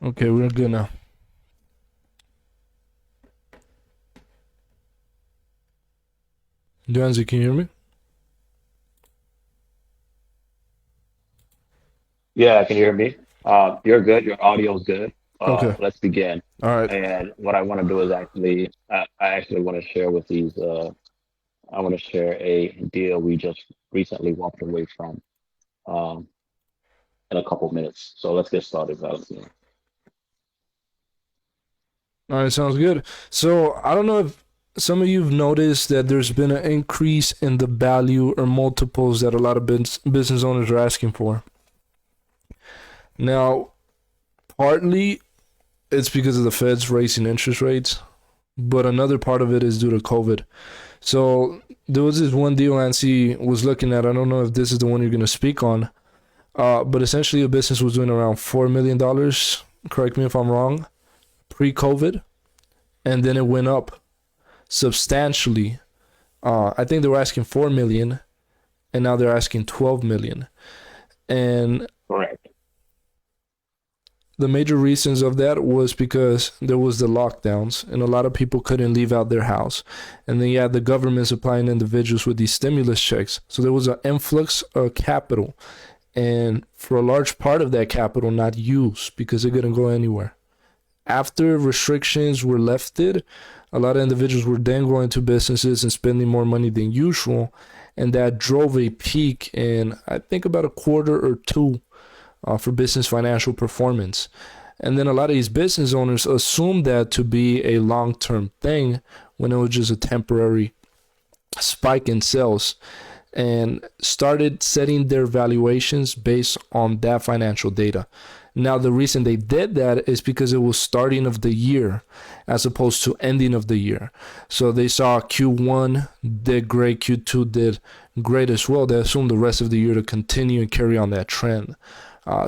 Okay, we're good now. Jonesy, can you hear me? Yeah, can you hear me? You're good. Your audio's good. Okay. Let's begin. All right. And what I want to do is I actually want to share with these. I want to share a deal we just recently walked away from um, in a couple minutes. So let's get started, Valentino. All right, sounds good. So I don't know if some of you've noticed that there's been an increase in the value or multiples that a lot of business owners are asking for. Now, partly it's because of the Fed's raising interest rates, but another part of it is due to COVID. So there was this one deal Nancy was looking at. I don't know if this is the one you're going to speak on, but essentially a business was doing around $4 million. Correct me if I'm wrong. Pre-COVID, and then it went up substantially. I think they were asking 4 million, and now they're asking 12 million. And Correct. the major reasons of that was because there was the lockdowns, and a lot of people couldn't leave out their house. And then you had the government supplying individuals with these stimulus checks, so there was an influx of capital, and for a large part of that capital not used because it couldn't go anywhere. After restrictions were lifted, a lot of individuals were then going to businesses and spending more money than usual, and that drove a peak in I think about a quarter or two for business financial performance. And then a lot of these business owners assumed that to be a long-term thing when it was just a temporary spike in sales, and started setting their valuations based on that financial data. Now, the reason they did that is because it was starting of the year as opposed to ending of the year. So they saw Q1 did great, Q2 did great as well. They assumed the rest of the year to continue and carry on that trend.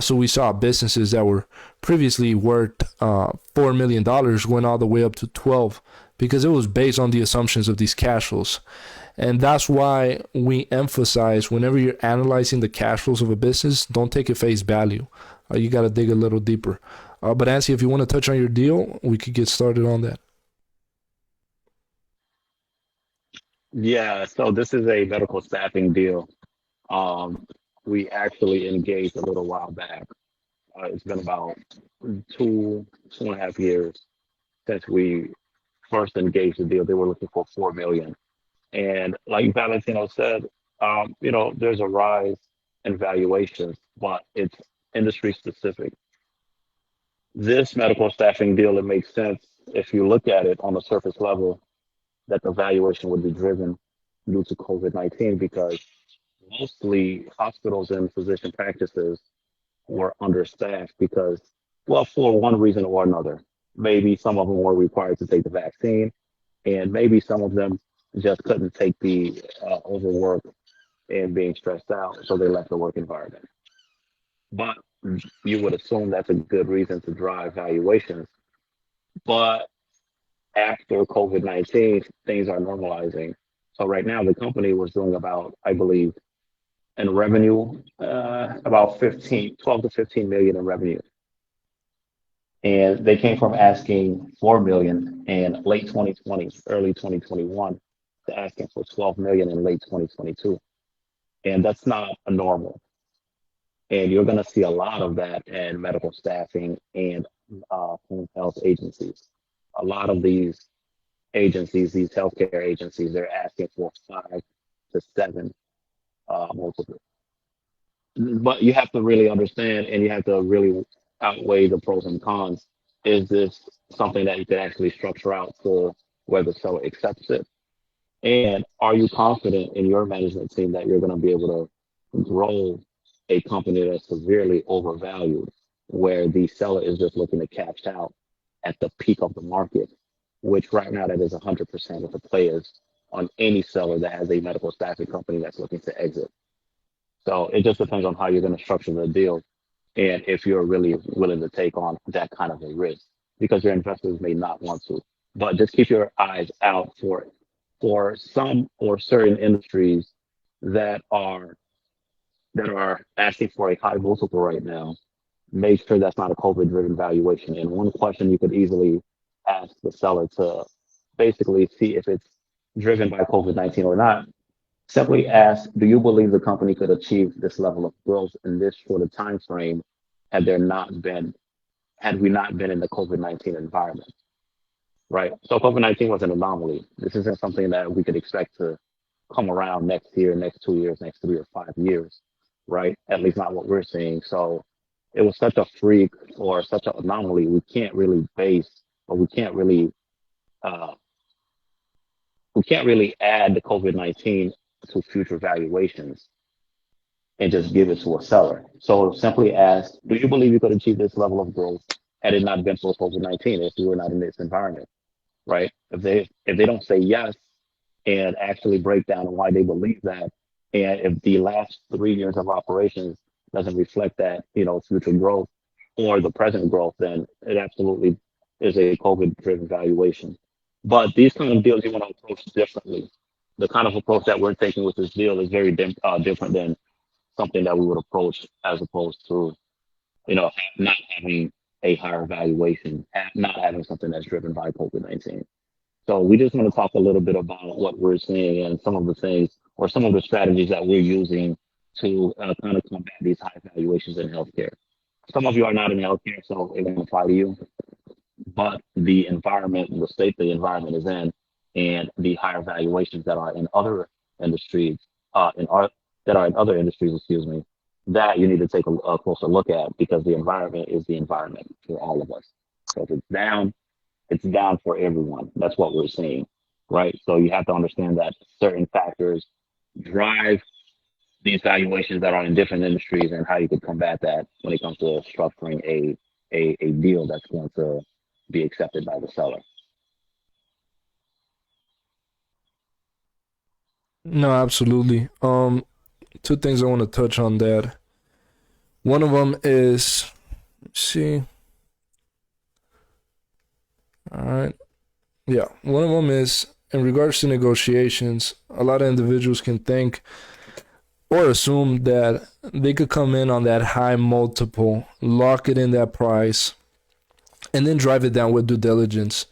So we saw businesses that were previously worth $4 million went all the way up to 12 because it was based on the assumptions of these cash flows. And that's why we emphasize whenever you're analyzing the cash flows of a business, don't take it face value. You got to dig a little deeper. But Nancy, if you want to touch on your deal, we could get started on that. Yeah. So this is a medical staffing deal. Um, we actually engaged a little while back. It's been about 2.5 years since we first engaged the deal. They were looking for 4 million. And like Valentino said, there's a rise in valuations, but it's industry specific. This medical staffing deal, it makes sense if you look at it on the surface level that the valuation would be driven due to COVID-19 because mostly hospitals and physician practices were understaffed because, well, for one reason or another. Maybe some of them were required to take the vaccine, and maybe some of them just couldn't take the overwork and being stressed out, so they left the work environment. But you would assume that's a good reason to drive valuations. But after COVID-19, things are normalizing. So right now, the company was doing about, I believe, in revenue, about 12 to 15 million in revenue. And they came from asking 4 million in late 2020, early 2021, to asking for 12 million in late 2022. And that's not a normal. And you're going to see a lot of that in medical staffing and home health agencies. A lot of these agencies, these healthcare agencies, they're asking for 5 to 7 multiple. But you have to really understand and you have to really outweigh the pros and cons. Is this something that you can actually structure out for where the seller accepts it? And are you confident in your management team that you're going to be able to grow a company that's severely overvalued, where the seller is just looking to cash out at the peak of the market, which right now that is 100% of the players on any seller that has a medical staffing company that's looking to exit. So it just depends on how you're going to structure the deal and if you're really willing to take on that kind of a risk because your investors may not want to. But just keep your eyes out for some or certain industries that are that are asking for a high multiple right now. make sure that's not a COVID driven valuation. And one question you could easily ask the seller to basically see if it's driven by COVID-19 or not. Simply ask, do you believe the company could achieve this level of growth in this short a time frame had there not been, had we not been in the COVID-19 environment, right? So COVID-19 was an anomaly. This isn't something that we could expect to come around next year, next 2 years, next 3 or 5 years, right? At least not what we're seeing. So it was such a freak or such an anomaly. We can't really base, or uh, we can't really add the COVID-19 to future valuations and just give it to a seller. So simply ask, do you believe you could achieve this level of growth had it not been for COVID-19, if you were not in this environment, right? If they don't say yes, and actually break down why they believe that, and if the last 3 years of operations doesn't reflect that, future growth or the present growth, then it absolutely is a COVID-driven valuation. But these kind of deals you want to approach differently. The kind of approach that we're taking with this deal is very different than something that we would approach as opposed to, not having a higher valuation, not having something that's driven by COVID-19. So we just want to talk a little bit about what we're seeing and some of the things or some of the strategies that we're using to kind of combat these high valuations in healthcare. Some of you are not in healthcare, so it won't apply to you, but the environment, the state the environment is in, and the higher valuations that are in other industries, in art that are in other industries, excuse me, that you need to take a closer look at because the environment is the environment for all of us. So if it's down for everyone. That's what we're seeing, right? So you have to understand that certain factors drive these valuations that are in different industries and how you could combat that when it comes to structuring a deal that's going to be accepted by the seller. No, absolutely. Two things I want to touch on that. One of them is, let's see, all right, yeah. One of them is in regards to negotiations. A lot of individuals can think or assume that they could come in on that high multiple, lock it in that price, and then drive it down with due diligence.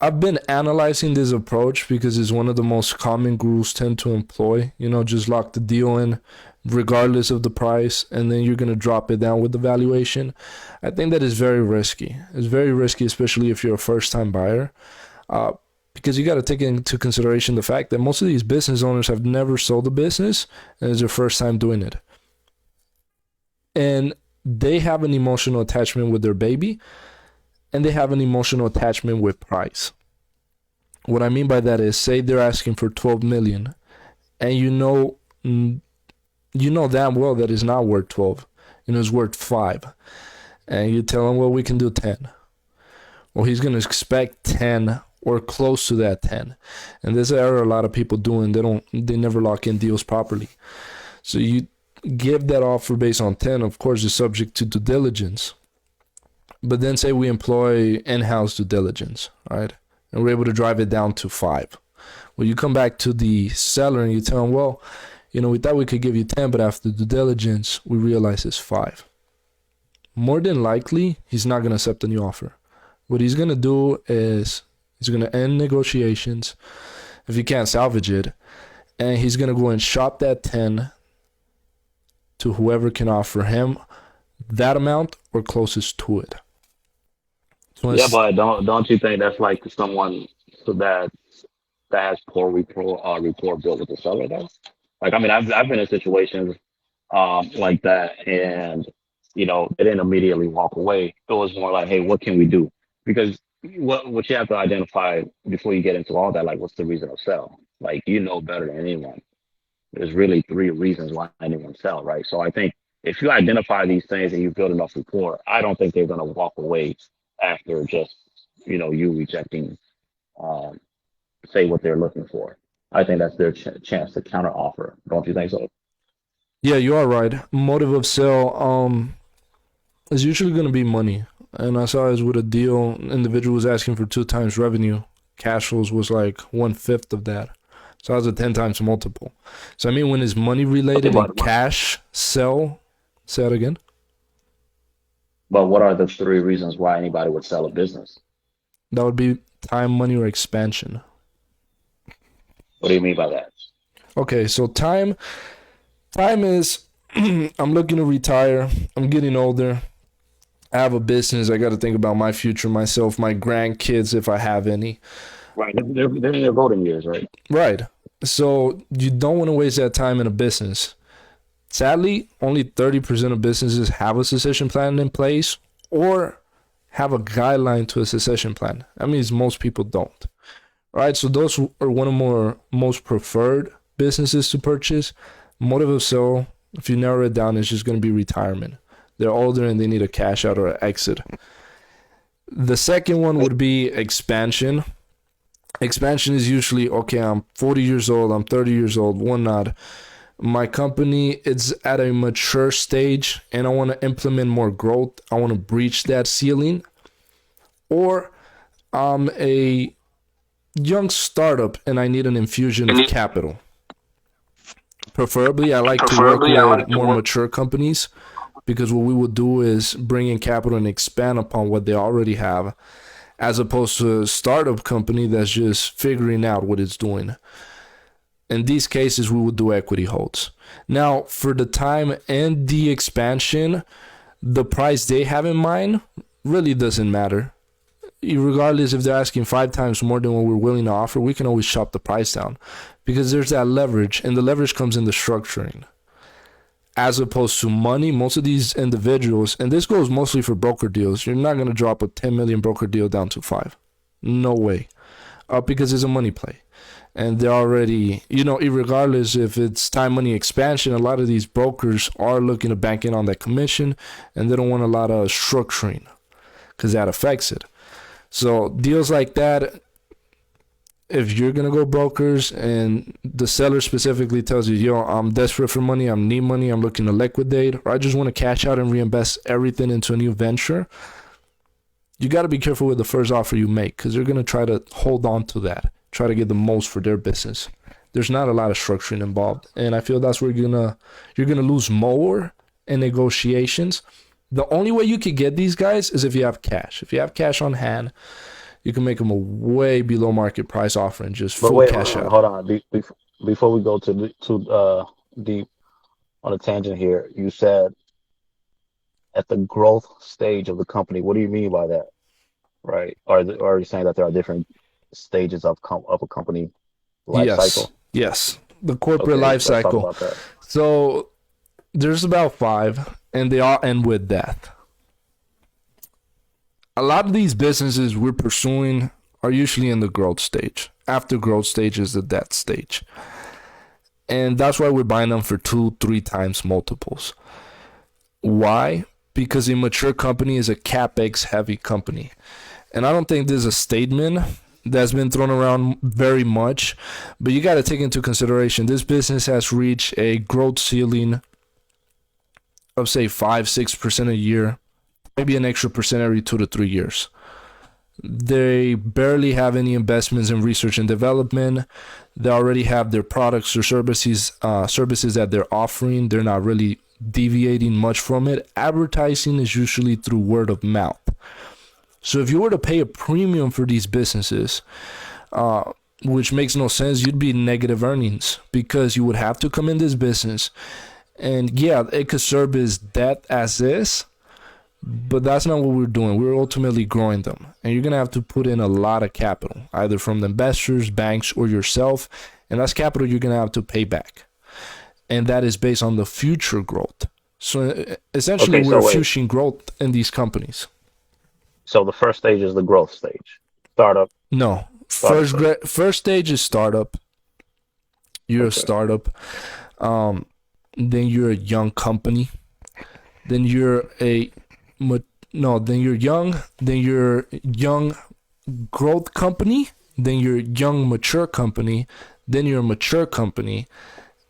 I've been analyzing this approach because it's one of the most common gurus tend to employ. Just lock the deal in regardless of the price, and then you're going to drop it down with the valuation. I think that is very risky. It's very risky, especially if you're a first-time buyer, because you got to take into consideration the fact that most of these business owners have never sold a business, and it's their first time doing it. And they have an emotional attachment with their baby, and they have an emotional attachment with price. What I mean by that is, say they're asking for 12 million, and you know damn well that it's not worth 12. It's worth 5. And you tell him, well, we can do 10. Well, he's going to expect 10 or close to that 10. And this error a lot of people doing, they never lock in deals properly. So you give that offer based on 10, of course, it's subject to due diligence. But then say we employ in-house due diligence, right? And we're able to drive it down to 5. Well, you come back to the seller and you tell him, well, we thought we could give you 10, but after due diligence, we realize it's 5. More than likely, he's not going to accept the new offer. What he's going to do is he's going to end negotiations if he can't salvage it, and he's going to go and shop that 10 to whoever can offer him that amount or closest to it. So Yeah, but don't you think that's like someone so that has poor rapport built with the seller though? Like, I mean, I've been in situations like that, and they didn't immediately walk away. It was more like, hey, what can we do? Because what you have to identify before you get into all that, like, what's the reason of sell? Like, better than anyone. There's really 3 reasons why anyone sell, right? So I think if you identify these things and you build enough rapport, I don't think they're gonna walk away after just you rejecting, um, say what they're looking for. I think that's their chance to counter offer. Don't you think so? yeah, you are right. Motive of sale is usually going to be money. And I saw it with a deal, individual was asking for 2 times revenue. Cash flows was like 1/5 of that. So that was a 10 times multiple. So I mean, when it's money Okay, related and but cash sell, Say that again. But what are the three reasons why anybody would sell a business? That would be time, money, or expansion. What do you mean by that? Okay, so time is I'm looking to retire. I'm getting older. I have a business. I got to think about my future, myself, my grandkids, if I have any. Right. They're in their golden years, right? Right. So you don't want to waste that time in a business. Sadly, only 30% of businesses have a succession plan in place or have a guideline to a succession plan. That means most people don't. Right? So those are one of more most preferred businesses to purchase. Motive of sale, if you narrow it down, is just going to be retirement. They're older and they need a cash out or an exit. The second one would be expansion. Expansion is usually, okay, I'm 40 years old, I'm 30 years old, whatnot. My company is at a mature stage and I want to implement more growth. I want to breach that ceiling. Or I'm a young startup and I need an infusion of capital. Preferably, I like to work with more mature companies because what we would do is bring in capital and expand upon what they already have, as opposed to a startup company that's just figuring out what it's doing. In these cases, we would do equity holds. Now, for the time and the expansion, the price they have in mind really doesn't matter. Regardless if they're asking 5 times more than what we're willing to offer, we can always shop the price down because there's that leverage, and the leverage comes in the structuring. As opposed to money, most of these individuals, and this goes mostly for broker deals, you're not going to drop a 10 million broker deal down to 5. No way. Because it's a money play. And they're already, regardless if it's time, money, expansion, a lot of these brokers are looking to bank in on that commission, and they don't want a lot of structuring because that affects it. So deals like that, if you're going to go brokers and the seller specifically tells you, yo, I'm desperate for money, I need money, I'm looking to liquidate, or I just want to cash out and reinvest everything into a new venture, you got to be careful with the first offer you make because they're going to try to hold on to that, try to get the most for their business. There's not a lot of structuring involved, and I feel that's where you're gonna lose more in negotiations. The only way you could get these guys is if you have cash. If you have cash on hand, you can make them a way below market price offer and just But full wait, cash out. hold on. Before we go deep on a tangent here, you said at the growth stage of the company. What do you mean by that? Right? Are you saying that there are different stages of a company life cycle? Yes. The corporate Okay, life let's talk cycle. about that. So there's about 5, and they all end with death. A lot of these businesses we're pursuing are usually in the growth stage. After growth stage is the death stage. And that's why we're buying them for 2-3 times multiples. Why? Because a mature company is a CapEx heavy company. And I don't think there's a statement that's been thrown around very much, but you got to take into consideration this business has reached a growth ceiling of say 5-6% a year, maybe an extra percent every 2 to 3 years. They barely have any investments in research and development. They already have their products or services that they're offering. They're not really deviating much from it. Advertising is usually through word of mouth. So if you were to pay a premium for these businesses, which makes no sense, you'd be negative earnings because you would have to come in this business. And yeah, it could serve as debt as is, but that's not what we're doing. We're ultimately growing them. And you're going to have to put in a lot of capital, either from the investors, banks, or yourself. And that's capital you're going to have to pay back. And that is based on the future growth. So essentially, Okay, so we're wait. fusion growth in these companies. So the first stage is the growth stage, startup No, stage. first stage is startup. You're a Okay. startup. Then you're a young company. Then you're then you're young. Then you're young growth company. Then you're young mature company. Then you're a mature company,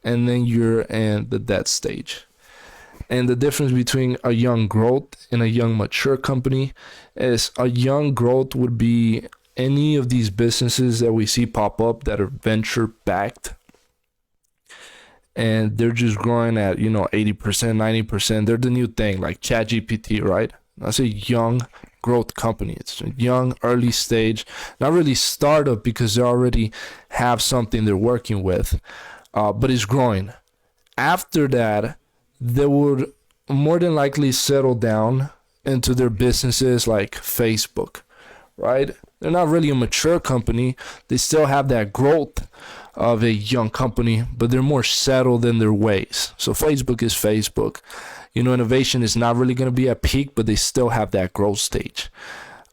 and then you're in the debt stage. And the difference between a young growth and a young mature company is a young growth would be any of these businesses that we see pop up that are venture backed. and they're just growing at 80%, 90%. They're the new thing, like ChatGPT, right? That's a young growth company. It's a young early stage, not really startup because they already have something they're working with, but it's growing. After that, they would more than likely settle down into their businesses like Facebook, right? They're not really a mature company. They still have that growth of a young company, but they're more settled in their ways. So Facebook is Facebook. Innovation is not really going to be at peak, but they still have that growth stage.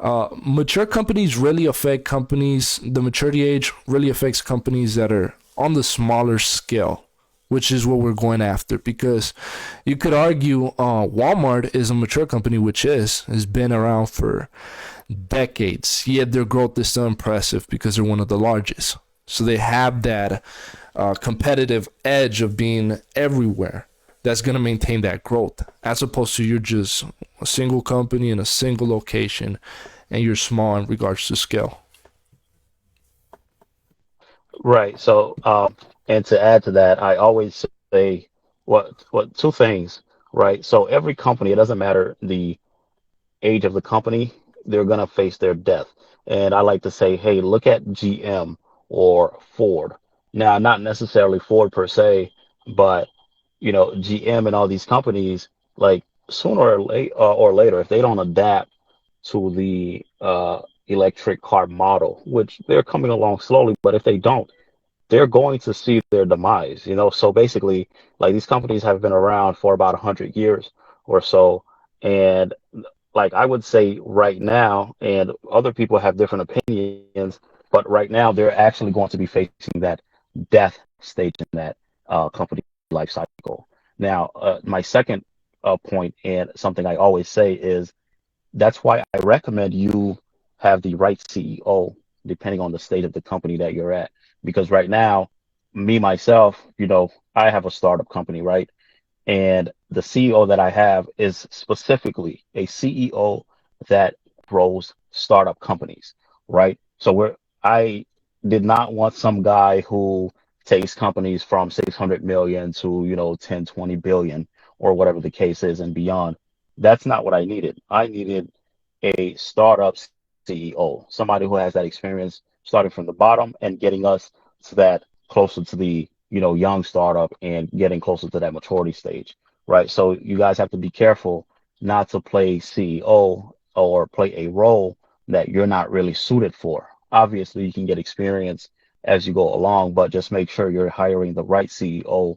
Mature companies really affect companies, the maturity age really affects companies that are on the smaller scale, which is what we're going after. Because you could argue Walmart is a mature company, which has been around for decades, yet their growth is so impressive because they're one of the largest. So they have that competitive edge of being everywhere that's going to maintain that growth, as opposed to you're just a single company in a single location and you're small in regards to scale. Right. So, and to add to that, I always say what two things, right? So every company, it doesn't matter the age of the company, they're going to face their death. And I like to say, hey, look at GM or Ford. Now, not necessarily Ford per se, but GM and all these companies, like sooner or later, if they don't adapt to the electric car model, which they're coming along slowly, but if they don't, they're going to see their demise, So basically, like these companies have been around for about 100 years or so. And like I would say right now, and other people have different opinions, but right now they're actually going to be facing that death stage in that company life cycle. Now, my second point, and something I always say is that's why I recommend you have the right CEO, depending on the state of the company that you're at. Because right now, me myself, I have a startup company, right? And the CEO that I have is specifically a CEO that grows startup companies, right? So I did not want some guy who takes companies from 600 million to, 10, 20 billion or whatever the case is and beyond. That's not what I needed. I needed a startup CEO, somebody who has that experience starting from the bottom and getting us to that closer to the young startup and getting closer to that maturity stage, right? So you guys have to be careful not to play CEO or play a role that you're not really suited for. Obviously, you can get experience as you go along, but just make sure you're hiring the right CEO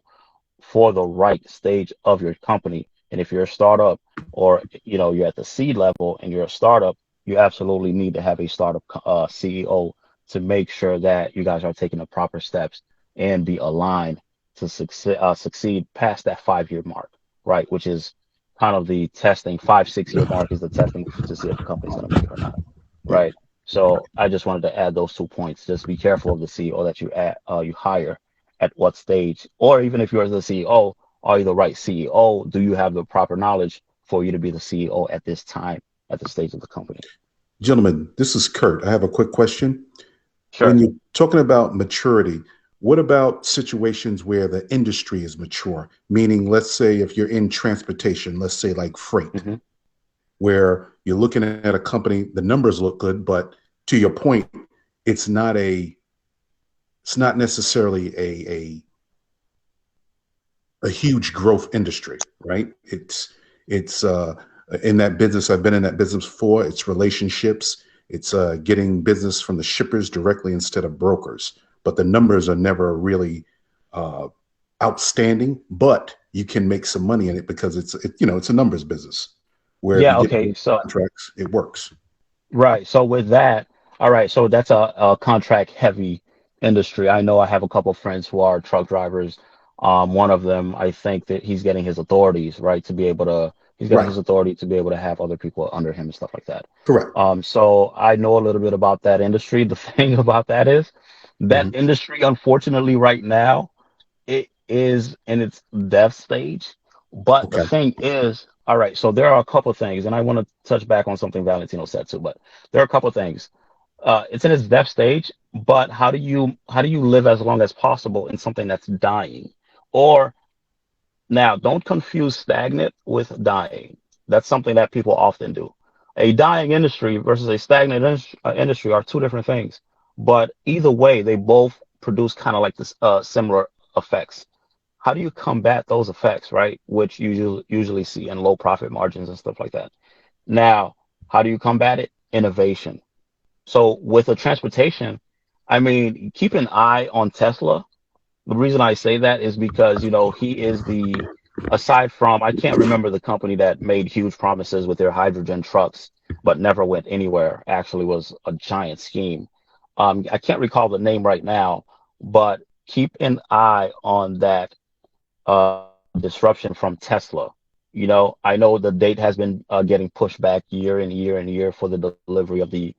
for the right stage of your company. And if you're a startup or you're at the seed level and you're a startup, you absolutely need to have a startup CEO to make sure that you guys are taking the proper steps and be aligned to succeed past that 5 year mark, right? Which is kind of the testing. 5, 6 year mark is the testing to see if the company's going to make it or not, right? So I just wanted to add those 2 points. Just be careful of the CEO that you hire at what stage, or even if you're the CEO, are you the right CEO? Do you have the proper knowledge for you to be the CEO at this time, at the stage of the company? Gentlemen, this is Kurt. I have a quick question. When Sure. you're talking about maturity, what about situations where the industry is mature? Meaning, let's say if you're in transportation, let's say like freight, Hmm. where you're looking at a company, the numbers look good, but to your point, it's not a, it's not necessarily a huge growth industry, right? It's in that business. I've been in that business before. It's relationships. It's getting business from the shippers directly instead of brokers. But the numbers are never really uh, outstanding. But you can make some money in it because it's a numbers business. Where if you Yeah. get Okay. So contracts, it works. right. So with that, all right. So that's a contract heavy industry. I know I have a couple friends who are truck drivers. One of them, I think that he's getting his authorities, right, to be able to, he's getting Right. his authority to be able to have other people under him and stuff like that. Correct. So I know a little bit about that industry. The thing about that is that Hmm. industry, unfortunately, right now, it is in its death stage. But the Okay. thing is, all right, so there are a couple things, and I want to touch back on something Valentino said too, but there are a couple things. It's in its death stage, but how do you live as long as possible in something that's dying? Or now, don't confuse stagnant with dying. That's something that people often do. A dying industry versus a stagnant industry are two different things. But either way, they both produce kind of like this similar effects. How do you combat those effects, right? Which you usually see in low profit margins and stuff like that. Now, how do you combat it? Innovation. So with the transportation, I mean, keep an eye on Tesla. The reason I say that is because, he is aside from, I can't remember the company that made huge promises with their hydrogen trucks, but never went anywhere, actually was a giant scheme. I can't recall the name right now, but keep an eye on that disruption from Tesla. I know the date has been getting pushed back year and year and year for the delivery of the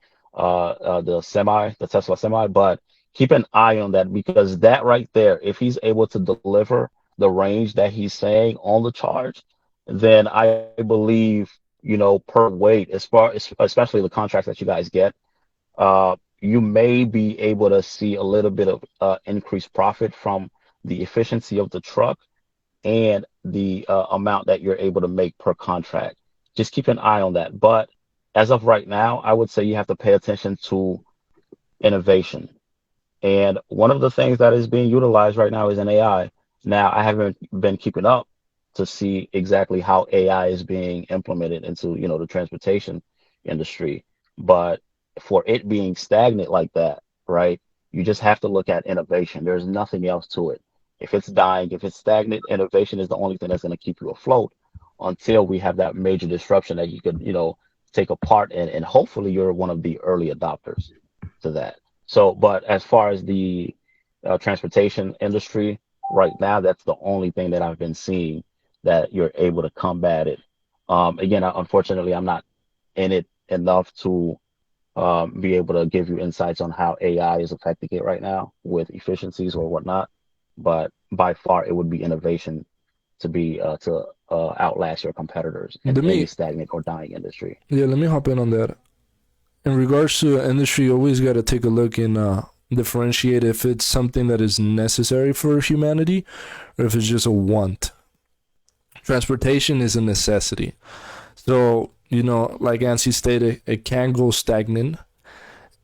Tesla semi, but keep an eye on that because that right there, if he's able to deliver the range that he's saying on the charge, then I believe, per weight, as far as especially the contracts that you guys get, you may be able to see a little bit of increased profit from the efficiency of the truck and the amount that you're able to make per contract. Just keep an eye on that. But as of right now, I would say you have to pay attention to innovation. And one of the things that is being utilized right now is in AI. Now, I haven't been keeping up to see exactly how AI is being implemented into, the transportation industry. But for it being stagnant like that, right, you just have to look at innovation. There's nothing else to it. If it's dying, if it's stagnant, innovation is the only thing that's going to keep you afloat until we have that major disruption that you could, take a part in. And hopefully you're one of the early adopters to that. So, but as far as the transportation industry right now, that's the only thing that I've been seeing that you're able to combat it. Again, unfortunately, I'm not in it enough to be able to give you insights on how AI is affecting it right now with efficiencies or whatnot. But by far, it would be innovation to be to outlast your competitors in Let any me, stagnant or dying industry. yeah, let me hop in on that. In regards to industry, you always got to take a look and differentiate if it's something that is necessary for humanity or if it's just a want. Transportation is a necessity. So, like Ansi stated, it can go stagnant.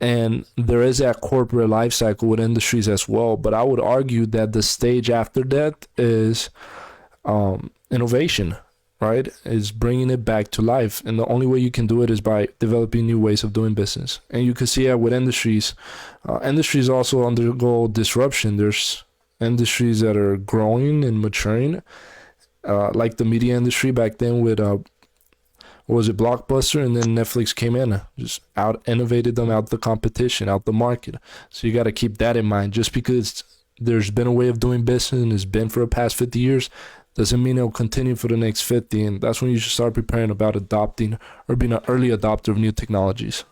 And there is that corporate life cycle with industries as well. But I would argue that the stage after that is innovation, right? Is bringing it back to life. And the only way you can do it is by developing new ways of doing business. And you can see that with industries. Industries also undergo disruption. There's industries that are growing and maturing, like the media industry back then with what was it, Blockbuster, and then Netflix came in, just out innovated them out the competition, out the market. So you got to keep that in mind. Just because there's been a way of doing business and it's been for the past 50 years, doesn't mean it'll continue for the next 50. And that's when you should start preparing about adopting or being an early adopter of new technologies.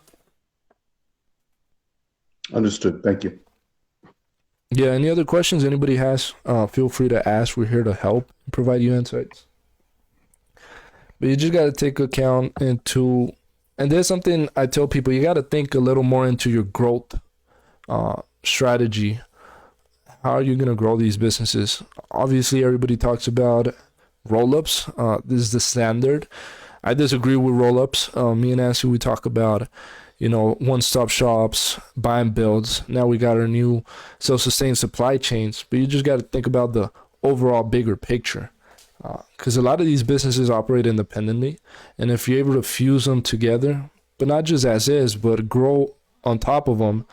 Understood. Thank you. Yeah, any other questions anybody has, feel free to ask. We're here to help and provide you insights. But you just got to take account into, and there's something I tell people, you got to think a little more into your growth strategy. How are you going to grow these businesses? Obviously, everybody talks about roll-ups. This is the standard. I disagree with roll-ups. Me and Nancy, we talk about, one-stop shops, buy and builds. Now we got our new self-sustained supply chains. But you just got to think about the overall bigger picture. Because a lot of these businesses operate independently, and if you're able to fuse them together, but not just as is, but grow on top of them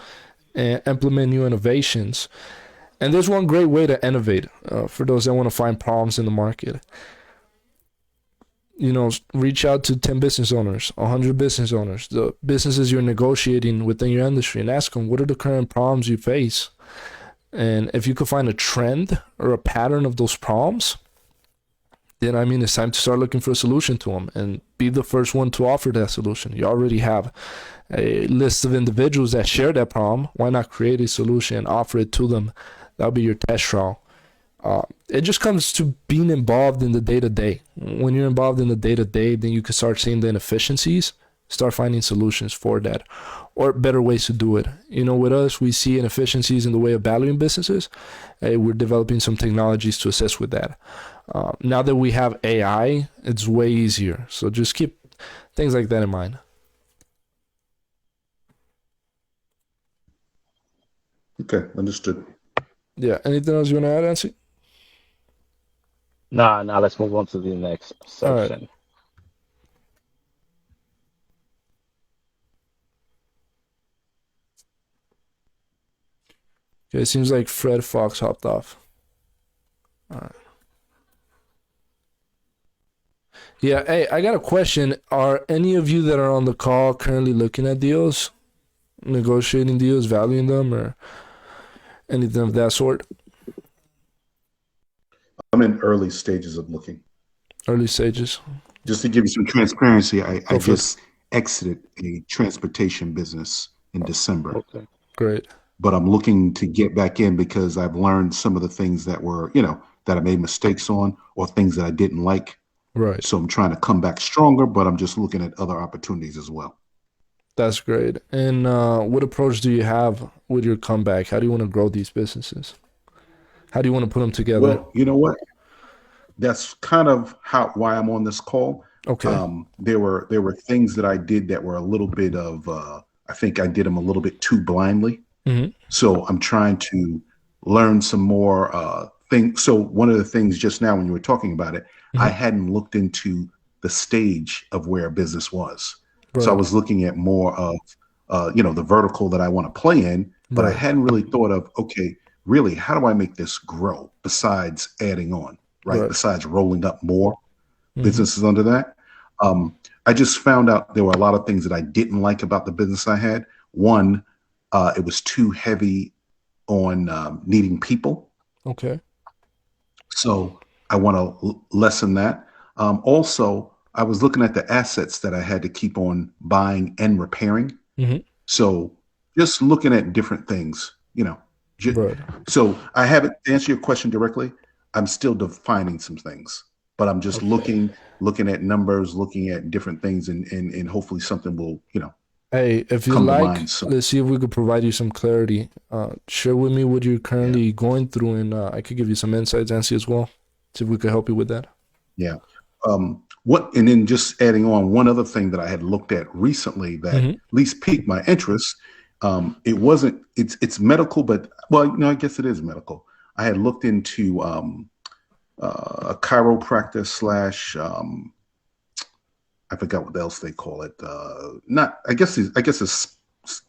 and implement new innovations. And there's one great way to innovate for those that want to find problems in the market. Reach out to 10 business owners, 100 business owners, the businesses you're negotiating within your industry, and ask them, what are the current problems you face? And if you could find a trend or a pattern of those problems, then it's time to start looking for a solution to them and be the first one to offer that solution. You already have a list of individuals that share that problem. Why not create a solution and offer it to them? That'll be your test trial. It just comes to being involved in the day-to-day. When you're involved in the day-to-day, then you can start seeing the inefficiencies Start finding solutions for that or better ways to do it. With us, we see inefficiencies in the way of valuing businesses. We're developing some technologies to assist with that. Now that we have AI, it's way easier. So just keep things like that in mind. Okay, understood. Yeah. Anything else you want to add, Nancy? Nah, now let's move on to the next All right. section. Okay. It seems like Fred Fox hopped off. All right. Yeah. Hey, I got a question. Are any of you that are on the call currently looking at deals, negotiating deals, valuing them, or anything of that sort? I'm in early stages of looking. Early stages. Just to give you some transparency, I Go for it. just exited a transportation business in December, Okay. Great. but I'm looking to get back in because I've learned some of the things that were, that I made mistakes on or things that I didn't like. Right. So I'm trying to come back stronger, but I'm just looking at other opportunities as well. That's great. And what approach do you have with your comeback? How do you want to grow these businesses? How do you want to put them together? Well, you know what? That's kind of why I'm on this call. Okay. There were things that I did that were a little bit of I think I did them a little bit too blindly. Mm-hmm. So I'm trying to learn some more things. So one of the things just now when you were talking about it, I Mm-hmm. hadn't looked into the stage of where a business was. So I Right. was looking at more of the vertical that I want to play in, but I Right. hadn't really thought of, okay, really, how do I make this grow besides adding on, right? Right. Besides rolling up more Mm-hmm. businesses under that. I just found out there were a lot of things that I didn't like about the business I had. One, it was too heavy on needing people. Okay. So I want to lessen that. Also, I was looking at the assets that I had to keep on buying and repairing. Mm-hmm. So just looking at different things, ju- Right. so I haven't to answer your question directly. I'm still defining some things, but I'm just Okay. looking at numbers, looking at different things, and hopefully something will, Hey, if you come to like, mind. So let's see if we could provide you some clarity. Share with me what you're yeah, currently going through, and I could give you some insights, Nancy, as well. See if we could help you with that. yeah. And then just adding on one other thing that I had looked at recently that at Mm-hmm. least piqued my interest. It's medical, but well, I guess it is medical. I had looked into a chiropractor slash I forgot what else they call it. Not I guess it's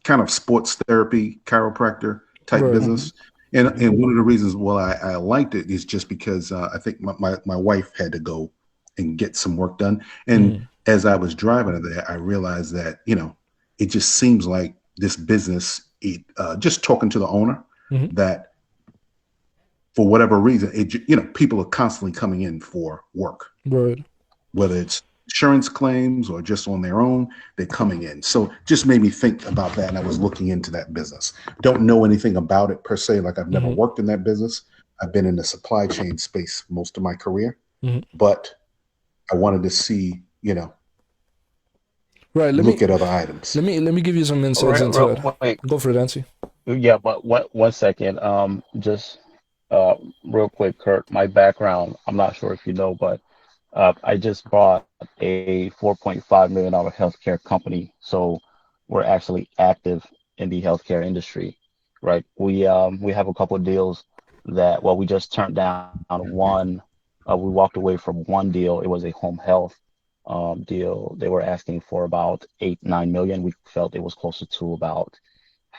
kind of sports therapy chiropractor type Right. business. And one of the reasons why I liked it is just because I think my wife had to go and get some work done. And Mm-hmm. as I was driving there, I realized that it just seems like this business. Just talking to the owner, Mm-hmm. that for whatever reason, people are constantly coming in for work, Right. whether it's insurance claims or just on their own, they're coming in. So just made me think about that. And I was looking into that business. Don't know anything about it per se. Like I've never Mm-hmm. worked in that business. I've been in the supply chain space most of my career, Mm-hmm. but I wanted to see, Right. Let me look at other items. let me give you some insights Real, into real it. quick. Go for it, Nancy. Yeah, but one second. Just uh, real quick, Kurt. My background. I'm not sure if you know, but I just bought a $4.5 million healthcare company. So we're actually active in the healthcare industry, right? We have a couple of deals that well we just turned down one. We walked away from one deal. It was a home health deal. They were asking for about 8-9 million. We felt it was closer to about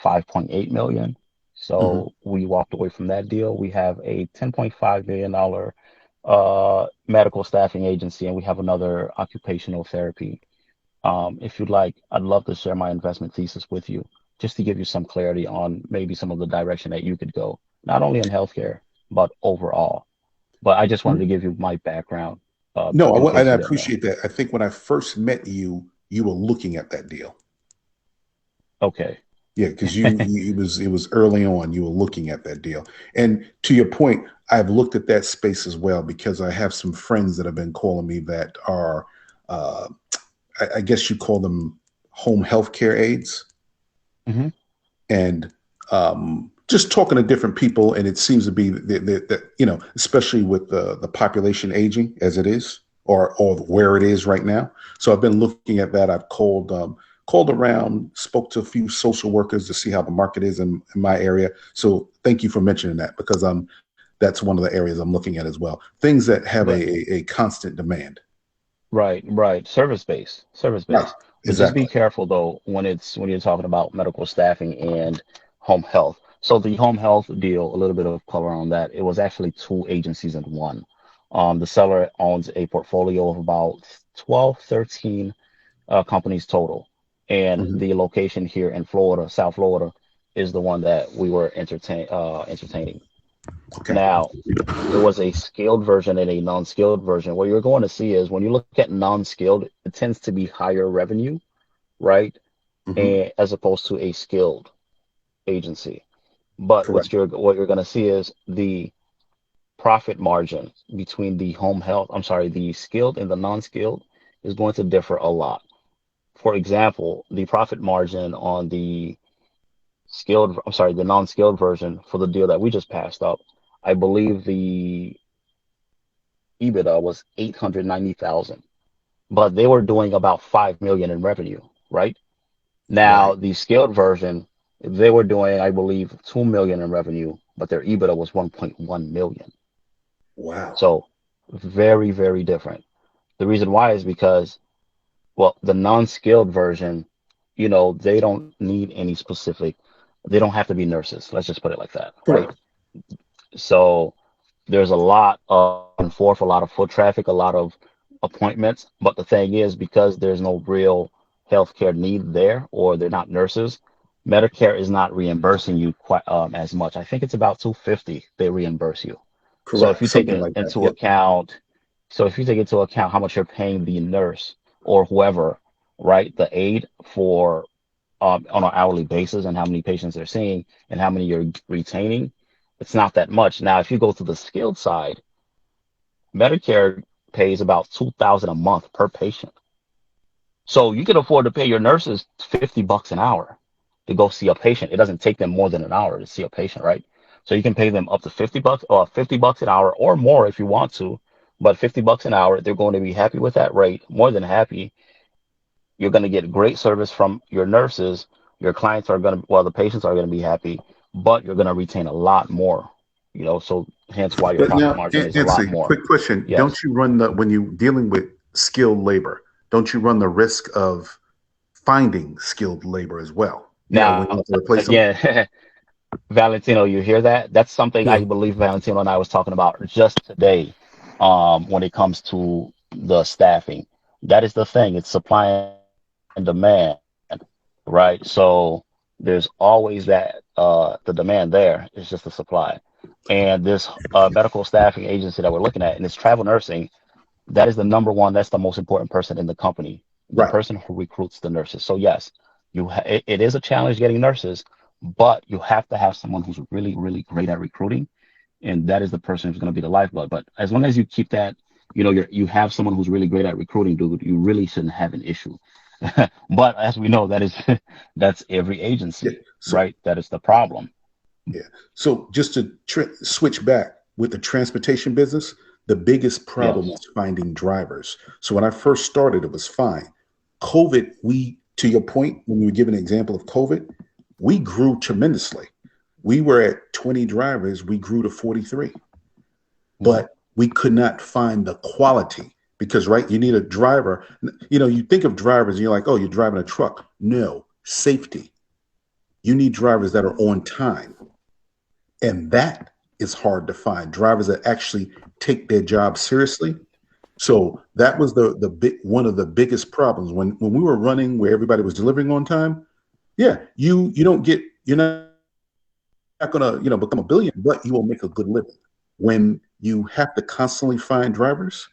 5.8 million. Hmm. So we walked away from that deal. We have a $10.5 million medical staffing agency, and we have another occupational therapy. If you'd like, I'd love to share my investment thesis with you, just to give you some clarity on maybe some of the direction that you could go, not only in healthcare, but overall. But I just wanted to give you my background, No, in and case I you didn't know. appreciate that. I think when I first met you, you were looking at that deal. Okay. Yeah, because it was early on. You were looking at that deal, and to your point, I've looked at that space as well because I have some friends that have been calling me that are, uh, I guess you call them. home healthcare aides, Hmm. and just talking to different people. And it seems to be that especially with the population aging as it is, or where it is right now. So I've been looking at that. I've called around, spoke to a few social workers to see how the market is in my area. So thank you for mentioning that, because that's one of the areas I'm looking at as well. Things that have But a constant demand. right, right. Service Right. based. But just be Exactly. careful though when you're talking about medical staffing and home health. So the home health deal, a little bit of color on that. It was actually two agencies in one. The seller owns a portfolio of about 12, 13 companies total. And Mhm. the location here in Florida, South Florida, is the one that we were entertaining. Okay. Now, there was a skilled version and a non-skilled version. What you're going to see is when you look at non-skilled, it tends to be higher revenue, right? Hmm. And as opposed to a skilled agency. But Correct. what you're going to see is the profit margin between the home health, I'm sorry, the skilled and the non-skilled is going to differ a lot. For example, the profit margin on the non-skilled version for the deal that we just passed up, I believe the EBITDA was 890,000, but they were doing about 5 million in revenue, right? Now, Right. the scaled version, they were doing, I believe, 2 million in revenue, but their EBITDA was 1.1 million. Wow. So very, very different. The reason why is because, well, the non-skilled version, they don't need any specific, they don't have to be nurses. Let's just put it like that, right? Correct. So there's a lot of and forth, a lot of foot traffic, a lot of appointments. But the thing is, because there's no real healthcare need there, or they're not nurses, Medicare is not reimbursing you quite as much. I think it's about 250 they reimburse you. So if Correct. you take Something it like that. into Yep. account, so if you take into account how much you're paying the nurse or whoever, right, the aide for on an hourly basis and how many patients they're seeing and how many you're retaining, it's not that much. Now, if you go to the skilled side, Medicare pays about 2,000 a month per patient. So you can afford to pay your nurses $50 an hour to go see a patient. It doesn't take them more than an hour to see a patient, right? So you can pay them up to $50 or $50 an hour or more if you want to, but $50 an hour, they're going to be happy with that rate, more than happy. You're going to get great service from your nurses. Your clients are going to, well, the patients are going to be happy, but you're going to retain a lot more, so hence why your But profit now, margin is a lot Nancy, more. quick question. Don't Yes. you run when you dealing with skilled labor, don't you run the risk of finding skilled labor as well? When you Now, have to replace them? again, Valentino, you hear that? That's something Yeah. I believe Valentino and I was talking about just today, when it comes to the staffing. That is the thing. It's supply and demand, right? So there's always the demand there. It's just the supply. And this medical staffing agency that we're looking at, and it's travel nursing, that is the number one, that's the most important person in the company, the Right. person who recruits the nurses. So yes, it is a challenge getting nurses, but you have to have someone who's really, really great at recruiting, and that is the person who's going to be the lifeblood. But as long as you keep that, you have someone who's really great at recruiting, dude, you really shouldn't have an issue. But as we know, that is that's every Yeah. agency, So right? That is the problem. yeah. So just to switch back with the transportation business, the biggest problem Yes. was finding drivers. So when I first started, it was fine. COVID, to your point, when you were giving an example of COVID, we grew tremendously. We were at 20 drivers, we grew to 43, Hmm. but we could not find the quality because, right, you need a driver. You think of drivers and you're like, oh, you're driving a truck. No, safety. You need drivers that are on time. And that is hard to find, drivers that actually take their job seriously. So that was the big one of the biggest problems when we were running where everybody was delivering on time. Yeah, you're not gonna become a billion, but you will make a good living. When you have to constantly find drivers,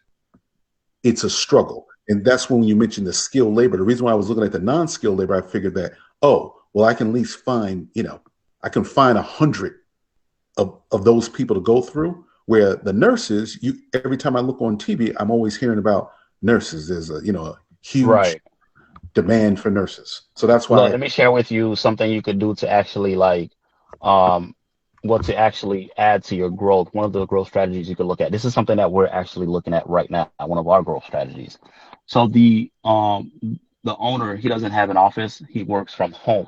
it's a struggle. And that's when you mentioned the skilled labor. The reason why I was looking at the non-skilled labor, I figured that, oh, well, I can at least find, I can find 100 of those people to go through. Where the nurses, every time I look on TV, I'm always hearing about nurses. There's a huge Right. demand for nurses. So that's Look, why. let me share with you something you could do to actually um, what to actually add to your growth. One of the growth strategies you could look at. This is something that we're actually looking at right now. One of our growth strategies. So the owner, he doesn't have an office. He works from home.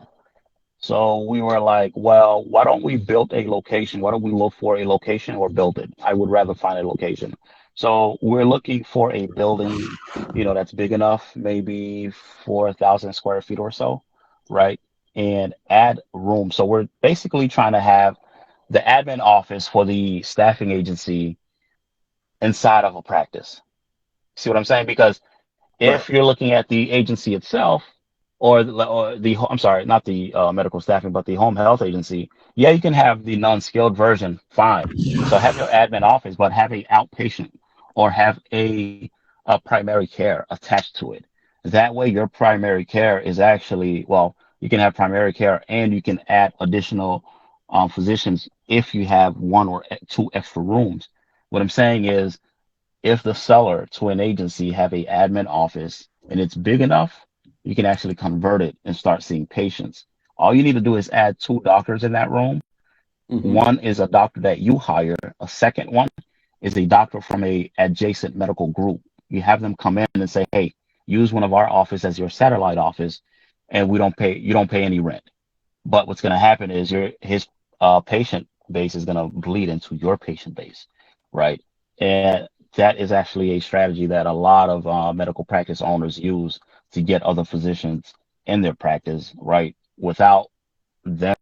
So we were like, well, why don't we build a location? Why don't we look for a location or build it? I would rather find a location. So we're looking for a building, that's big enough, maybe 4,000 square feet or so, right? And add room. So we're basically trying to have the admin office for the staffing agency inside of a practice. See what I'm saying? Because Right. if you're looking at the agency itself, I'm sorry, not the medical staffing, but the home health agency, yeah, you can have the non-skilled version, fine. So have your admin office, but have a outpatient or have a primary care attached to it. That way, your primary care is actually, well, you can have primary care and you can add additional physicians if you have one or two extra rooms. What I'm saying is, if the seller to an agency have a admin office and it's big enough, you can actually convert it and start seeing patients. All you need to do is add two doctors in that room. Hmm. One is a doctor that you hire. A second one is a doctor from a adjacent medical group. You have them come in and say, "Hey, use one of our office as your satellite office, and you don't pay any rent." But what's going to happen is his patient base is going to bleed into your patient base, right? And that is actually a strategy that a lot of medical practice owners use to get other physicians in their practice, right? Without them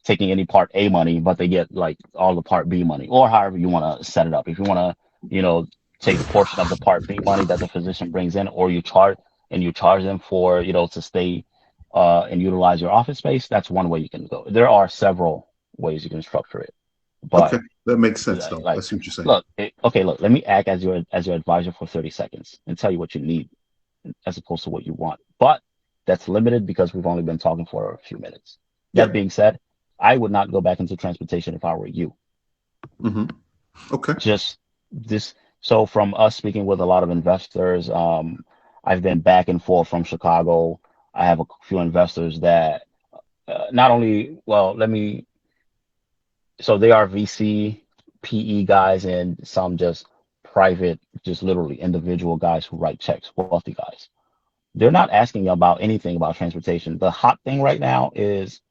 taking any Part A money, but they get like all the Part B money, or however you want to set it up. If you want to, take a portion of the Part B money that the physician brings in, or you charge them for, to stay and utilize your office space, that's one way you can go. There are several ways you can structure it, but Okay, that makes sense, like, though. I like, see what you're saying. look, okay, look, let me act as your advisor for 30 seconds and tell you what you need as opposed to what you want. But that's limited because we've only been talking for a few minutes. That Yeah. being said, I would not go back into transportation if I were you. Hmm. Okay. Just this. So from us speaking with a lot of investors, I've been back and forth from Chicago. I have a few investors that not only, well, so they are VC, PE guys, and some just private, just literally individual guys who write checks, wealthy guys. They're not asking about anything about transportation. The hot thing right now is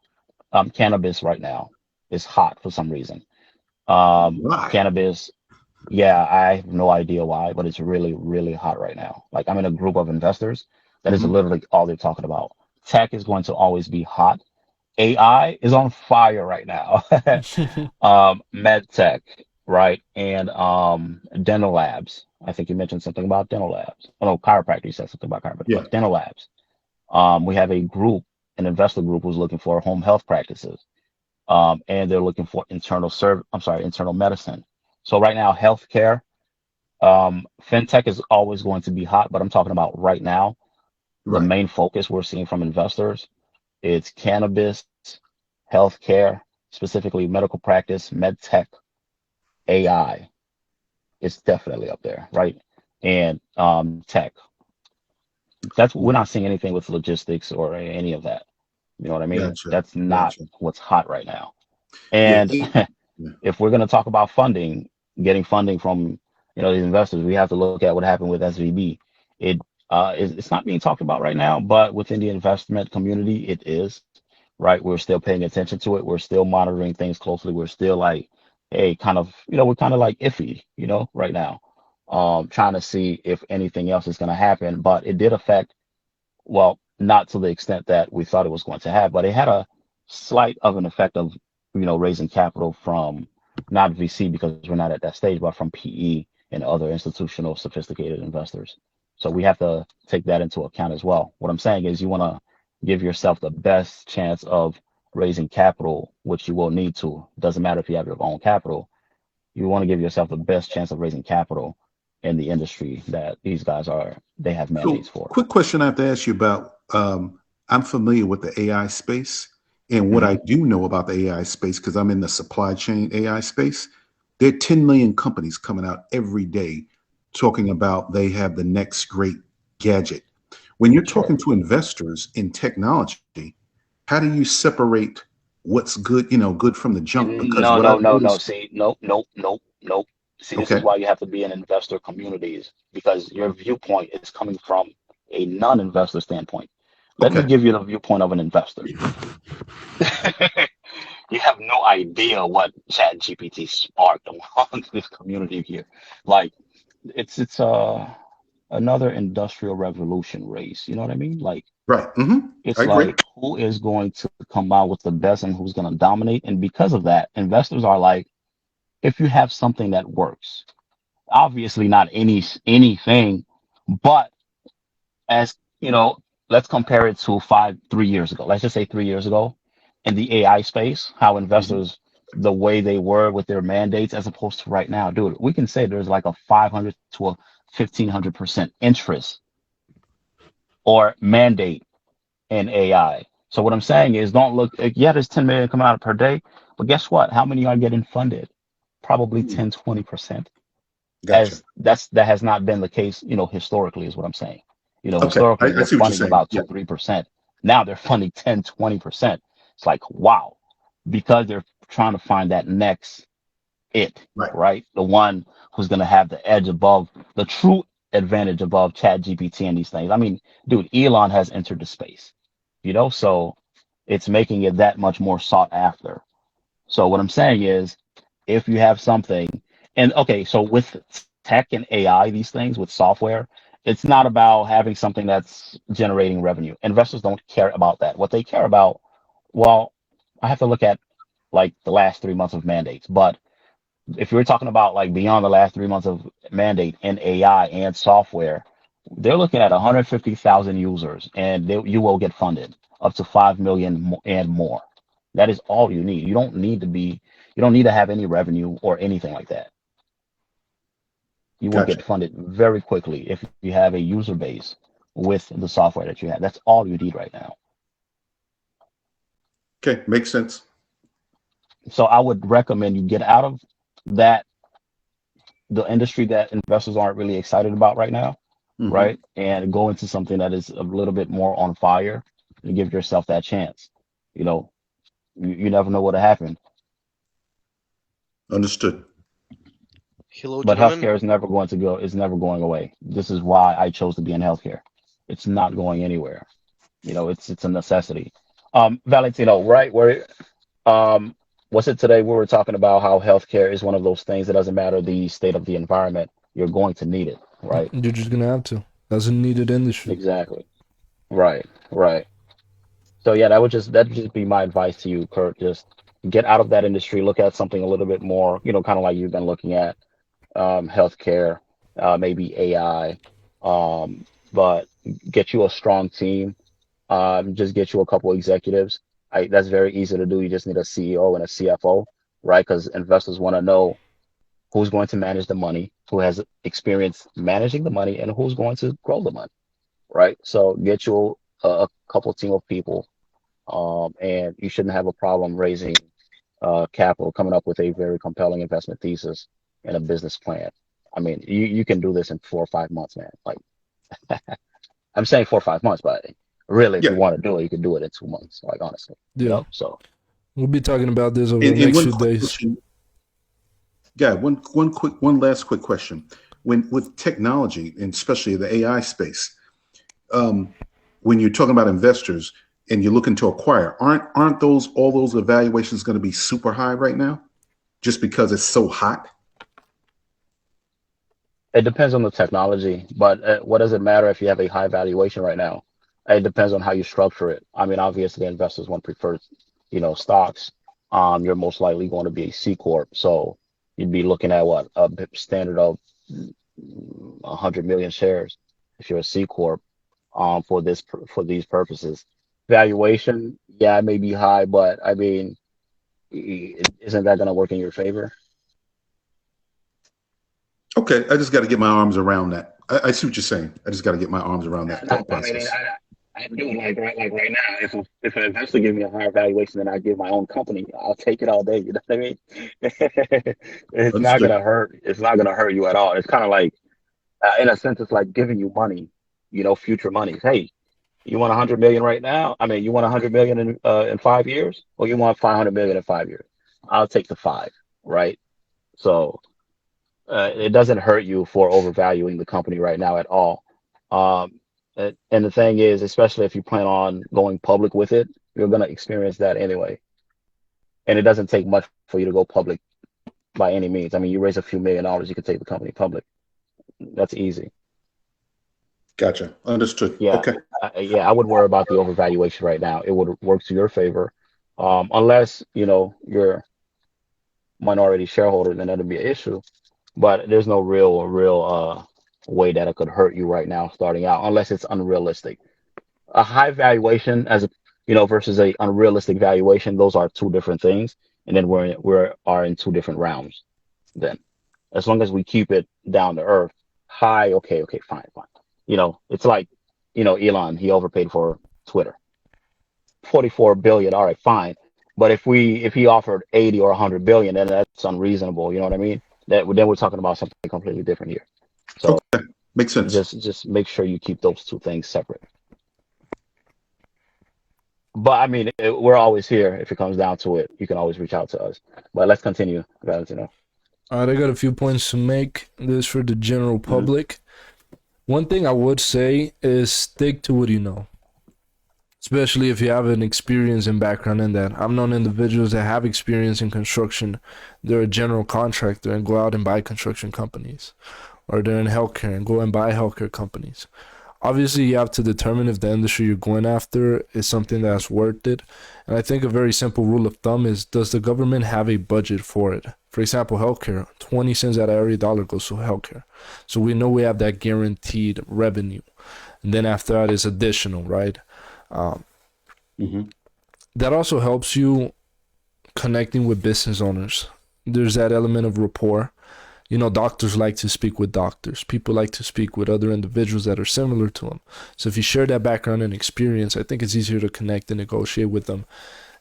cannabis right now is hot for some reason. Why? Cannabis, yeah, I have no idea why, but it's really, really hot right now. Like I'm in a group of investors that is Hmm. literally all they're talking about. Tech is going to always be hot. AI is on fire right now. Med tech, right? And dental labs. I think you mentioned something about dental labs. Oh no, chiropractor. You said something about chiropractor, Yeah. but dental labs. We have a group, an investor group who's looking for home health practices. And they're looking for internal medicine. So right now, healthcare, fintech is always going to be hot, but I'm talking about right now, the Right. main focus we're seeing from investors, it's cannabis, healthcare, specifically medical practice, med tech, AI. It's definitely up there, right? And tech. We're not seeing anything with logistics or any of that. You know what I mean? Gotcha. That's not Gotcha. what's hot right now. Yeah. And Yeah. if we're going to talk about funding, getting funding from these investors, we have to look at what happened with SVB. It's not being talked about right now, but within the investment community, it is right. We're still paying attention to it. We're still monitoring things closely. We're still like, hey, kind of, we're kind of like iffy, right now, trying to see if anything else is going to happen. But it did affect, well, not to the extent that we thought it was going to have, but it had a slight of an effect of, raising capital from not VC because we're not at that stage, but from PE and other institutional sophisticated investors. So we have to take that into account as well. What I'm saying is you want to give yourself the best chance of raising capital, which you will need to. Doesn't matter if you have your own capital. You want to give yourself the best chance of raising capital in the industry that these guys they have So, mandates for. quick question I have to ask you about. I'm familiar with the AI space, and what Mhm. I do know about the AI space, because I'm in the supply chain AI space, there are 10 million companies coming out every day talking about they have the next great gadget. When you're Sure. talking to investors in technology, how do you separate what's good, good from the junk? Because No, what no, I've no, no. noticed, See, nope, nope, nope, nope. See, this is okay, why you have to be in investor communities because your viewpoint is coming from a non-investor standpoint. Let me okay, give you the viewpoint of an investor. You have no idea what Chat GPT sparked among this community here. Like it's another industrial revolution race. You know what I mean? Like right, I it's agree. like who is going to come out with the best and who's going to dominate. And because of that, investors are like, if you have something that works, obviously not anything, but as you know, let's compare it to 3 years ago. Let's just say 3 years ago in the AI space, how Mhm. investors, the way they were with their mandates as opposed to right now, dude, we can say there's like a 500 to a 1500% interest or mandate in AI. So what I'm saying is don't look, yeah, there's 10 million coming out per day, but guess what? How many are getting funded? Probably Hmm, 10, 20%. gotcha. As that has not been the case, historically is what I'm saying. Okay, Historically I they're see what you're funding saying. about Yeah, 2, 3%. Now they're funding 10, 20%. It's like, wow, because they're trying to find that next right. right? The one who's going to have the edge above the true advantage above Chat GPT and these things. I mean, dude, Elon has entered the space, so it's making it that much more sought after. So what I'm saying is, if you have something, and okay, so with tech and AI, these things with software, it's not about having something that's generating revenue. Investors don't care about that. What they care about, well, I have to look at like the last 3 months of mandates, but if you're talking about like beyond the last 3 months of mandate in AI and software, they're looking at 150,000 users, and you will get funded up to 5 million and more. That is all you need. You don't need to have any revenue or anything like that. You will Gotcha. get funded very quickly if you have a user base with the software that you have. That's all you need right now. Okay, makes sense. So I would recommend you get out of that the industry that investors aren't really excited about right now, Hmm. right? And go into something that is a little bit more on fire and give yourself that chance. You know, you never know what'll happen. Understood. Hello, But gentlemen. healthcare is never going away. This is why I chose to be in healthcare. It's not going anywhere. It's a necessity. Valentino, right? Where um what's it today? We were talking about how healthcare is one of those things that doesn't matter the state of the environment, you're going to need it, right? You're just gonna have to. That's a needed industry. Exactly. Right, right. So yeah, that would just be my advice to you, Kurt. Just get out of that industry, look at something a little bit more, kind of like you've been looking at, healthcare, maybe AI, but get you a strong team. Just get you a couple executives. That's very easy to do. You just need a CEO and a CFO, right? Because investors want to know who's going to manage the money, who has experience managing the money, and who's going to grow the money, right? So get you a couple team of people, and you shouldn't have a problem raising capital, coming up with a very compelling investment thesis and a business plan. I mean, you can do this in 4 or 5 months, man. Like I'm saying 4 or 5 months, but really, if Yeah, you want to do it, you can do it in 2 months. Like honestly, Yeah, So we'll be talking about this over the and next one few quick days. question. Yeah, one last quick question. When with technology, and especially the AI space, um, when you're talking about investors and you're looking to acquire, aren't those all those evaluations going to be super high right now, just because it's so hot? it depends on the technology, but what does it matter if you have a high valuation right now? It depends on how you structure it. I mean, obviously, investors want preferred, stocks. You're most likely going to be a C corp, so you'd be looking at what a standard of 100 million shares if you're a C corp. For these purposes, valuation, yeah, it may be high, but I mean, isn't that going to work in your favor? Okay, I just got to get my arms around that. I see what you're saying. I just got to get my arms around that No, thought I mean, process. I do like right now. If an investor gives me a higher valuation than I give my own company, I'll take it all day. You know what I mean? It's not Understood. gonna hurt. It's not gonna hurt you at all. It's kind of like, in a sense, it's like giving you money. future monies. Hey, you want 100 million right now? I mean, you want 100 million in 5 years, or you want 500 million in 5 years? I'll take the five, right? So it doesn't hurt you for overvaluing the company right now at all. And the thing is, especially if you plan on going public with it, you're going to experience that anyway. And it doesn't take much for you to go public by any means. I mean, you raise a few $1 million, you could take the company public. That's easy. Gotcha. Understood. Yeah, Okay. yeah, I would worry about the overvaluation right now. It would work to your favor, unless you're minority shareholder, then that'd be an issue. But there's no real way that it could hurt you right now starting out, unless it's unrealistic. A high valuation versus a unrealistic valuation, those are two different things. And then we are in two different realms. Then, as long as we keep it down to earth, high, okay, fine. It's like, Elon, he overpaid for Twitter, 44 billion. All right, fine. But if he offered 80 or 100 billion, then that's unreasonable. You know what I mean? Then we're talking about something completely different here. So Okay. Makes sense. just make sure you keep those two things separate. But I mean, we're always here. If it comes down to it, you can always reach out to us. But let's continue, guys. All right, I got a few points to make. This for the general public. One thing I would say is stick to what you know, especially if you have an experience and background in that. I've known individuals that have experience in construction. They're a general contractor and go out and buy construction companies, or they're in healthcare and go and buy healthcare companies. Obviously, you have to determine if the industry you're going after is something that's worth it. And I think a very simple rule of thumb is, does the government have a budget for it? For example, healthcare, 20 cents out of every dollar goes to healthcare. So we know we have that guaranteed revenue. And then after that is additional, right? That also helps you connecting with business owners. There's that element of rapport. Doctors like to speak with doctors. People like to speak with other individuals that are similar to them. So if you share that background and experience, I think it's easier to connect and negotiate with them,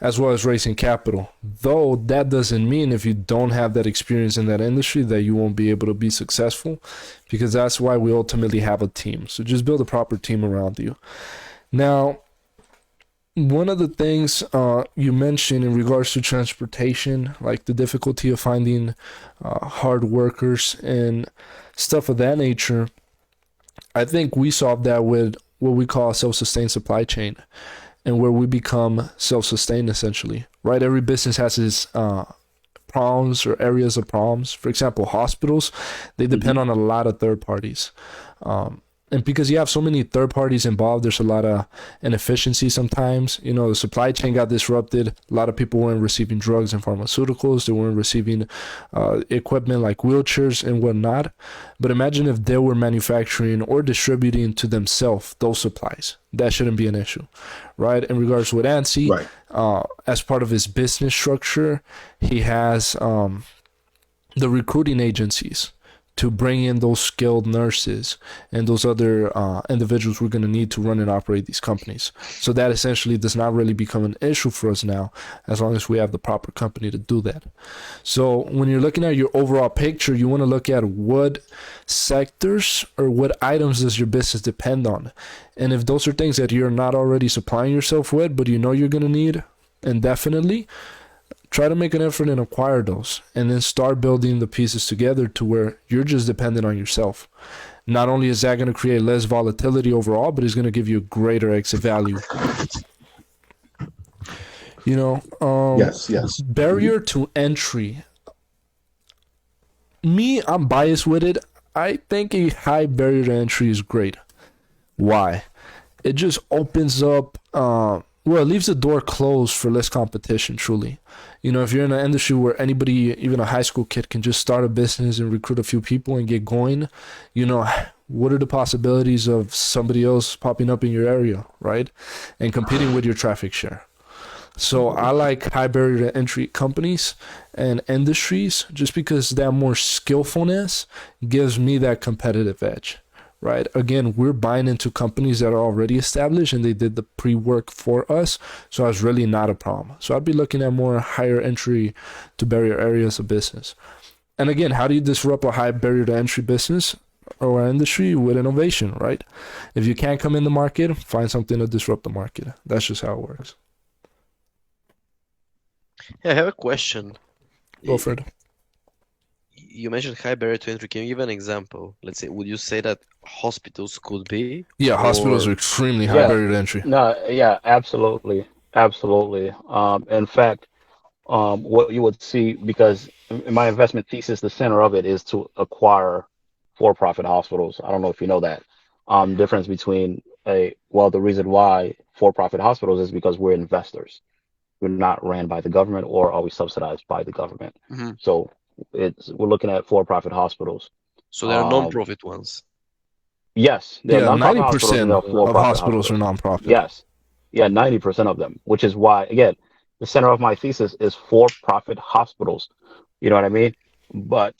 as well as raising capital. Though that doesn't mean if you don't have that experience in that industry that you won't be able to be successful, because that's why we ultimately have a team. So just build a proper team around you. Now, one of the things you mentioned in regards to transportation, like the difficulty of finding hard workers and stuff of that nature, I think we solved that with what we call a self-sustained supply chain, and where we become self-sustained essentially, right? Every business has its problems or areas of problems. For example, hospitals, they depend on a lot of third parties. And because you have so many third parties involved, there's a lot of inefficiency sometimes. The supply chain got disrupted. A lot of people weren't receiving drugs and pharmaceuticals. They weren't receiving equipment like wheelchairs and whatnot. But imagine if they were manufacturing or distributing to themselves those supplies. That shouldn't be an issue, right? In regards with ANSI, Right. As part of his business structure, he has the recruiting agencies to bring in those skilled nurses and those other individuals we're going to need to run and operate these companies. So that essentially does not really become an issue for us now, as long as we have the proper company to do that. So when you're looking at your overall picture, you want to look at what sectors or what items does your business depend on. And if those are things that you're not already supplying yourself with, but you're going to need indefinitely, try to make an effort and acquire those, and then start building the pieces together to where you're just dependent on yourself. Not only is that going to create less volatility overall, but it's going to give you a greater exit value. Yes. Barrier to entry. I'm biased with it. I think a high barrier to entry is great. Why? It just opens up, it leaves the door closed for less competition, truly. If you're in an industry where anybody, even a high school kid, can just start a business and recruit a few people and get going, what are the possibilities of somebody else popping up in your area, right? And competing with your traffic share. So I like high barrier to entry companies and industries just because that more skillfulness gives me that competitive edge. Right. Again, we're buying into companies that are already established and they did the pre-work for us. So it's really not a problem. So I'd be looking at more higher entry to barrier areas of business. And again, how do you disrupt a high barrier to entry business? our industry with innovation, right? If you can't come in the market, find something to disrupt the market. That's just how it works. Yeah, I have a question. Go Y- for it. You mentioned high barrier to entry. Can you give an example? Let's say, would you say that hospitals could be, Yeah, hospitals are or extremely high Yeah, barrier to entry. no, yeah, absolutely, absolutely. In fact, what you would see, because in my investment thesis, the center of it is to acquire for-profit hospitals. I don't know if you know that. Difference between the reason why for-profit hospitals is because we're investors. We're not ran by the government or are we subsidized by the government. Mhm. So we're looking at for-profit hospitals. So there are Um, non-profit ones? yes, there are Yeah, nonprofit hospitals and there 90% are of for-profit hospitals are hospitals. nonprofit. Yes, yeah, 90% of them, which is why, again, the center of my thesis is for-profit hospitals. You know what I mean? But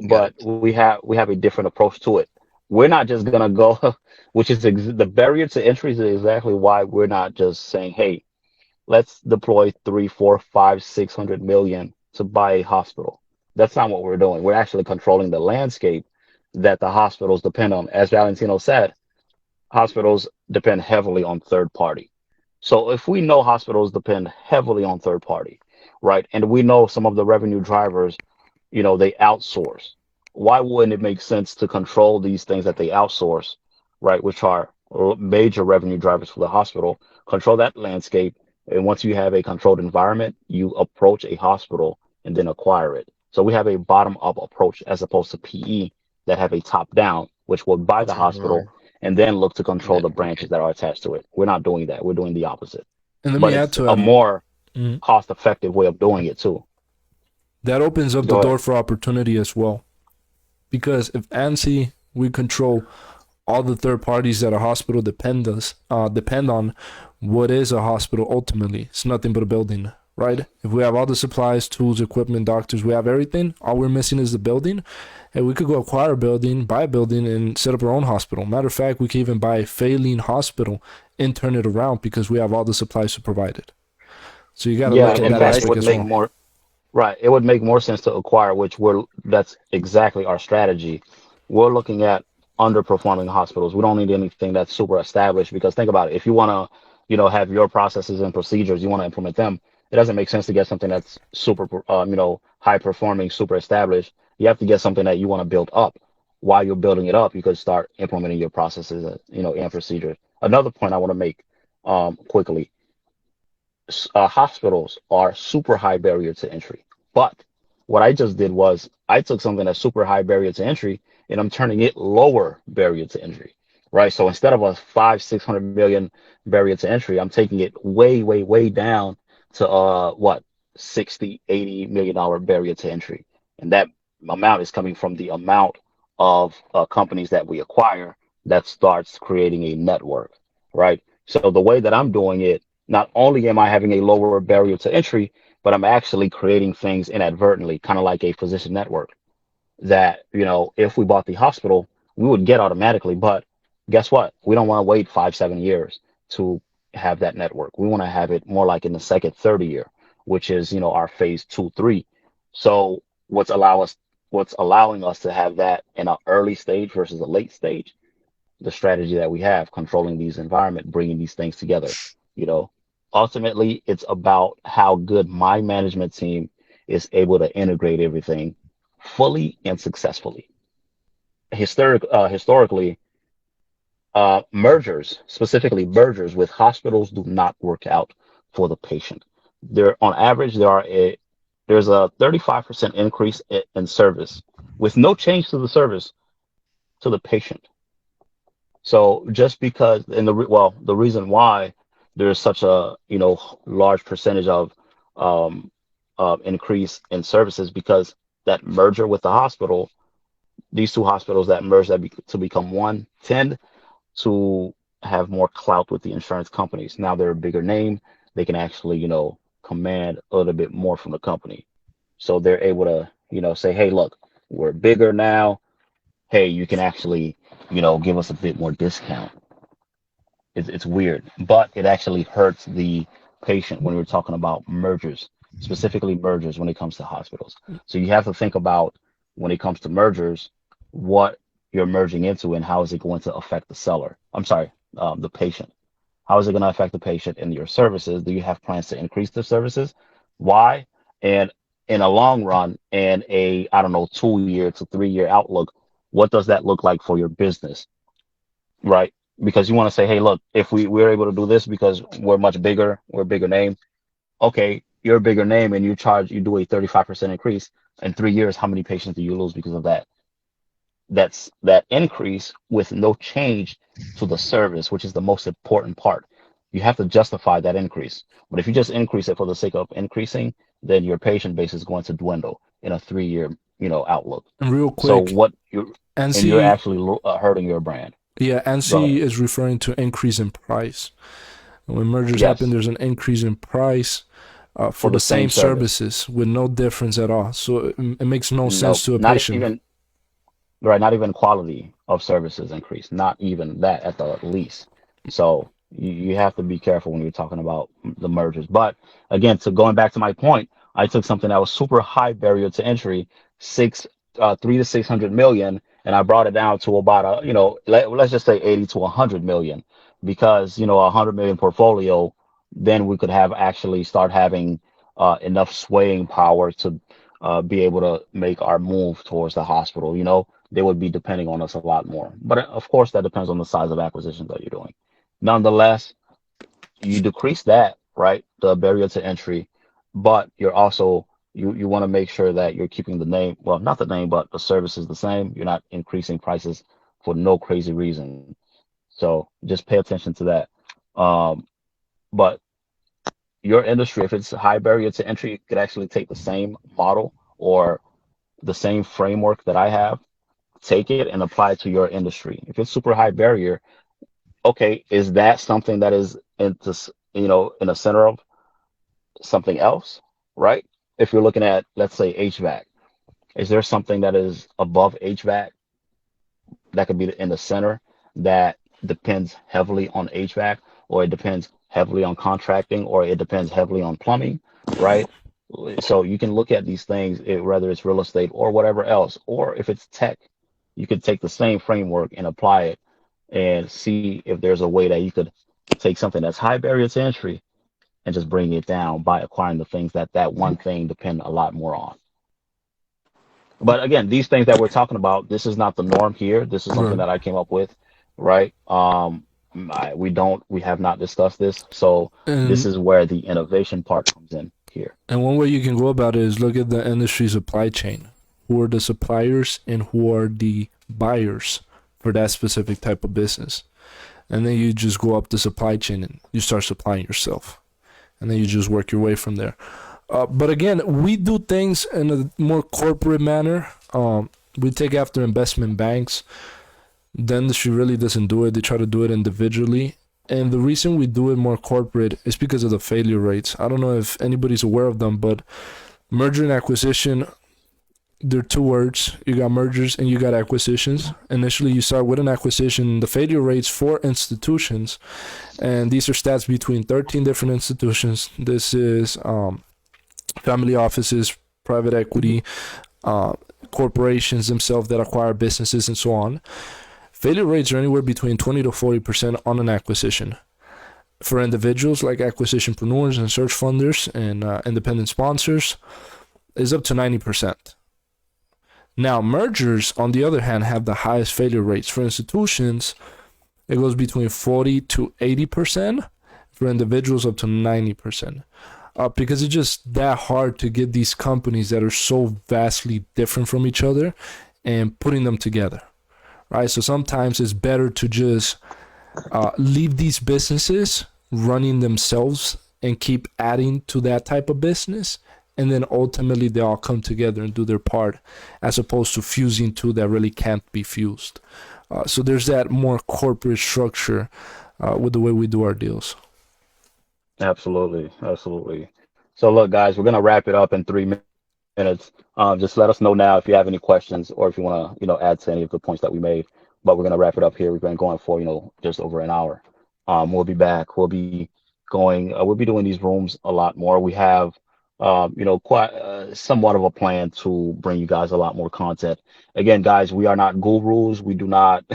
Got but it. we have a different approach to it. We're not just gonna go, which is the barrier to entry is exactly why we're not just saying, hey, let's deploy 3, 4, 5, 600 million to buy a hospital. That's not what we're doing. We're actually controlling the landscape that the hospitals depend on. As Valentino said, hospitals depend heavily on third party. So if we know hospitals depend heavily on third party, right, and we know some of the revenue drivers, they outsource. Why wouldn't it make sense to control these things that they outsource, right, which are major revenue drivers for the hospital, control that landscape, and once you have a controlled environment, you approach a hospital and then acquire it. So we have a bottom up approach as opposed to PE that have a top down, which will buy the Uh-huh. hospital and then look to control Yeah. the branches that are attached to it. We're not doing that. We're doing the opposite. And let But me add it's to a it. more Mhm. cost effective way of doing it too. That opens up the Go ahead. door for opportunity as well. Because if ANSI, we control all the third parties that a hospital depend on, what is a hospital ultimately? It's nothing but a building, right? If we have all the supplies, tools, equipment, doctors, we have everything. All we're missing is the building, and we could go acquire a building, buy a building, and set up our own hospital. Matter of fact, we could even buy a failing hospital and turn it around because we have all the supplies to provide it. So you got to Yeah, look at in that fact, it aspect would as make well. more right. It would make more sense to acquire, that's exactly our strategy. We're looking at underperforming hospitals. We don't need anything that's super established because think about it. If you want to, have your processes and procedures, you want to implement them. It doesn't make sense to get something that's super, high performing, super established. You have to get something that you want to build up. While you're building it up, you could start implementing your processes, and procedures. Another point I want to make, quickly, hospitals are super high barrier to entry. But what I just did was I took something that's super high barrier to entry and I'm turning it lower barrier to entry, right? So instead of a 5, 600 million barrier to entry, I'm taking it way, way, way down to what 60, $80 million barrier to entry, and that amount is coming from the amount of companies that we acquire that starts creating a network, right? So the way that I'm doing it, not only am I having a lower barrier to entry, but I'm actually creating things inadvertently, kind of like a physician network that, if we bought the hospital, we would get automatically. But guess what? We don't want to wait 5, 7 years to have that network. We want to have it more like in the second, third year, which is, our phase 2, 3. So what's allowing us to have that in an early stage versus a late stage, the strategy that we have, controlling these environment, bringing these things together. You know, Ultimately, it's about how good my management team is able to integrate everything fully and successfully. Historically, specifically mergers with hospitals, do not work out for the patient. On average, there's a 35% increase in service with no change to the service to the patient. So just because, and the reason why there's such a large percentage of um, increase in services, because that merger with the hospital, these two hospitals that merge to become one tend to have more clout with the insurance companies. Now they're a bigger name, they can actually command a little bit more from the company, so they're able to say, hey, look, we're bigger now. Hey, you can actually give us a bit more discount. It's weird, but it actually hurts the patient when we're talking about mergers, specifically mergers when it comes to hospitals. So you have to think about, when it comes to mergers, what you're merging into, and how is it going to affect the seller? I'm sorry, the patient. How is it going to affect the patient and your services? Do you have plans to increase the services? Why? And in a long run and a, I don't know, 2 year to 3 year outlook, what does that look like for your business? Right? Because you want to say, hey, look, if we're able to do this because we're much bigger, we're a bigger name. Okay, you're a bigger name and you do a 35% increase. In 3 years, how many patients do you lose because of that? That's that increase with no change to the service, which is the most important part. You have to justify that increase. But if you just increase it for the sake of increasing, then your patient base is going to dwindle in a 3 year, outlook. And real So quick, what you and you're NC, actually hurting your brand. yeah, Go ahead. NC is referring to increase in price. When mergers happen, Yes, there's an increase in price for for the the same same service. services with no difference at all. So it makes no No, sense to a not patient. even right, not even quality of services increase, not even that at the least. So you have to be careful when you're talking about the mergers. But again, to going back to my point, I took something that was super high barrier to entry, 3 to 600 million, and I brought it down to about let's just say 80 to 100 million, because 100 million portfolio, then we could have actually start having enough swaying power to be able to make our move towards the hospital. They would be depending on us a lot more. But of course, that depends on the size of acquisitions that you're doing. Nonetheless, you decrease that, right? The barrier to entry, but you're also you want to make sure that you're keeping the name, well, not the name, but the service is the same. You're not increasing prices for no crazy reason. So just pay attention to that. But your industry, if it's a high barrier to entry, it could actually take the same model or the same framework that I have, take it and apply it to your industry. If it's super high barrier, okay, is that something that is in the center of something else, right? If you're looking at, let's say, HVAC, is there something that is above HVAC that could be in the center that depends heavily on HVAC, or it depends heavily on contracting, or it depends heavily on plumbing, right? So you can look at these things, whether it's real estate or whatever else, or if it's tech, you could take the same framework and apply it and see if there's a way that you could take something that's high barrier to entry and just bring it down by acquiring the things that one thing depend a lot more on. But again, these things that we're talking about, this is not the norm here. This is something Right. that I came up with, right? We have not discussed this, so this And is where the innovation part comes in here. and one way you can go about it is look at the industry supply chain. Who are the suppliers and who are the buyers for that specific type of business? And then you just go up the supply chain and you start supplying yourself. And then you just work your way from there. But again, we do things in a more corporate manner. We take after investment banks. The industry really doesn't do it. They try to do it individually. And the reason we do it more corporate is because of the failure rates. I don't know if anybody's aware of them, but merger and acquisition, they're two words. You got mergers and you got acquisitions. Initially, you start with an acquisition. The failure rates for institutions, and these are stats between 13 different institutions. This is family offices, private equity, uh, corporations themselves that acquire businesses, and so on. Failure rates are anywhere between 20 to 40% on an acquisition. For individuals like acquisitionpreneurs and search funders and independent sponsors, is up to 90%. Now, mergers, on the other hand, have the highest failure rates. For institutions, it goes between 40 to 80%. For individuals, up to 90%. Because it's just that hard to get these companies that are so vastly different from each other and putting them together, right? So sometimes it's better to just leave these businesses running themselves and keep adding to that type of business, and then ultimately they all come together and do their part, as opposed to fusing two that really can't be fused. So there's that more corporate structure with the way we do our deals. Absolutely, absolutely. So look, guys, we're gonna wrap it up in 3 minutes. Just let us know now if you have any questions or if you want to, add to any of the points that we made. But we're gonna wrap it up here. We've been going for, just over an hour. We'll be back. We'll be doing these rooms a lot more. We have quite somewhat of a plan to bring you guys a lot more content. Again, guys, we are not gurus. We do not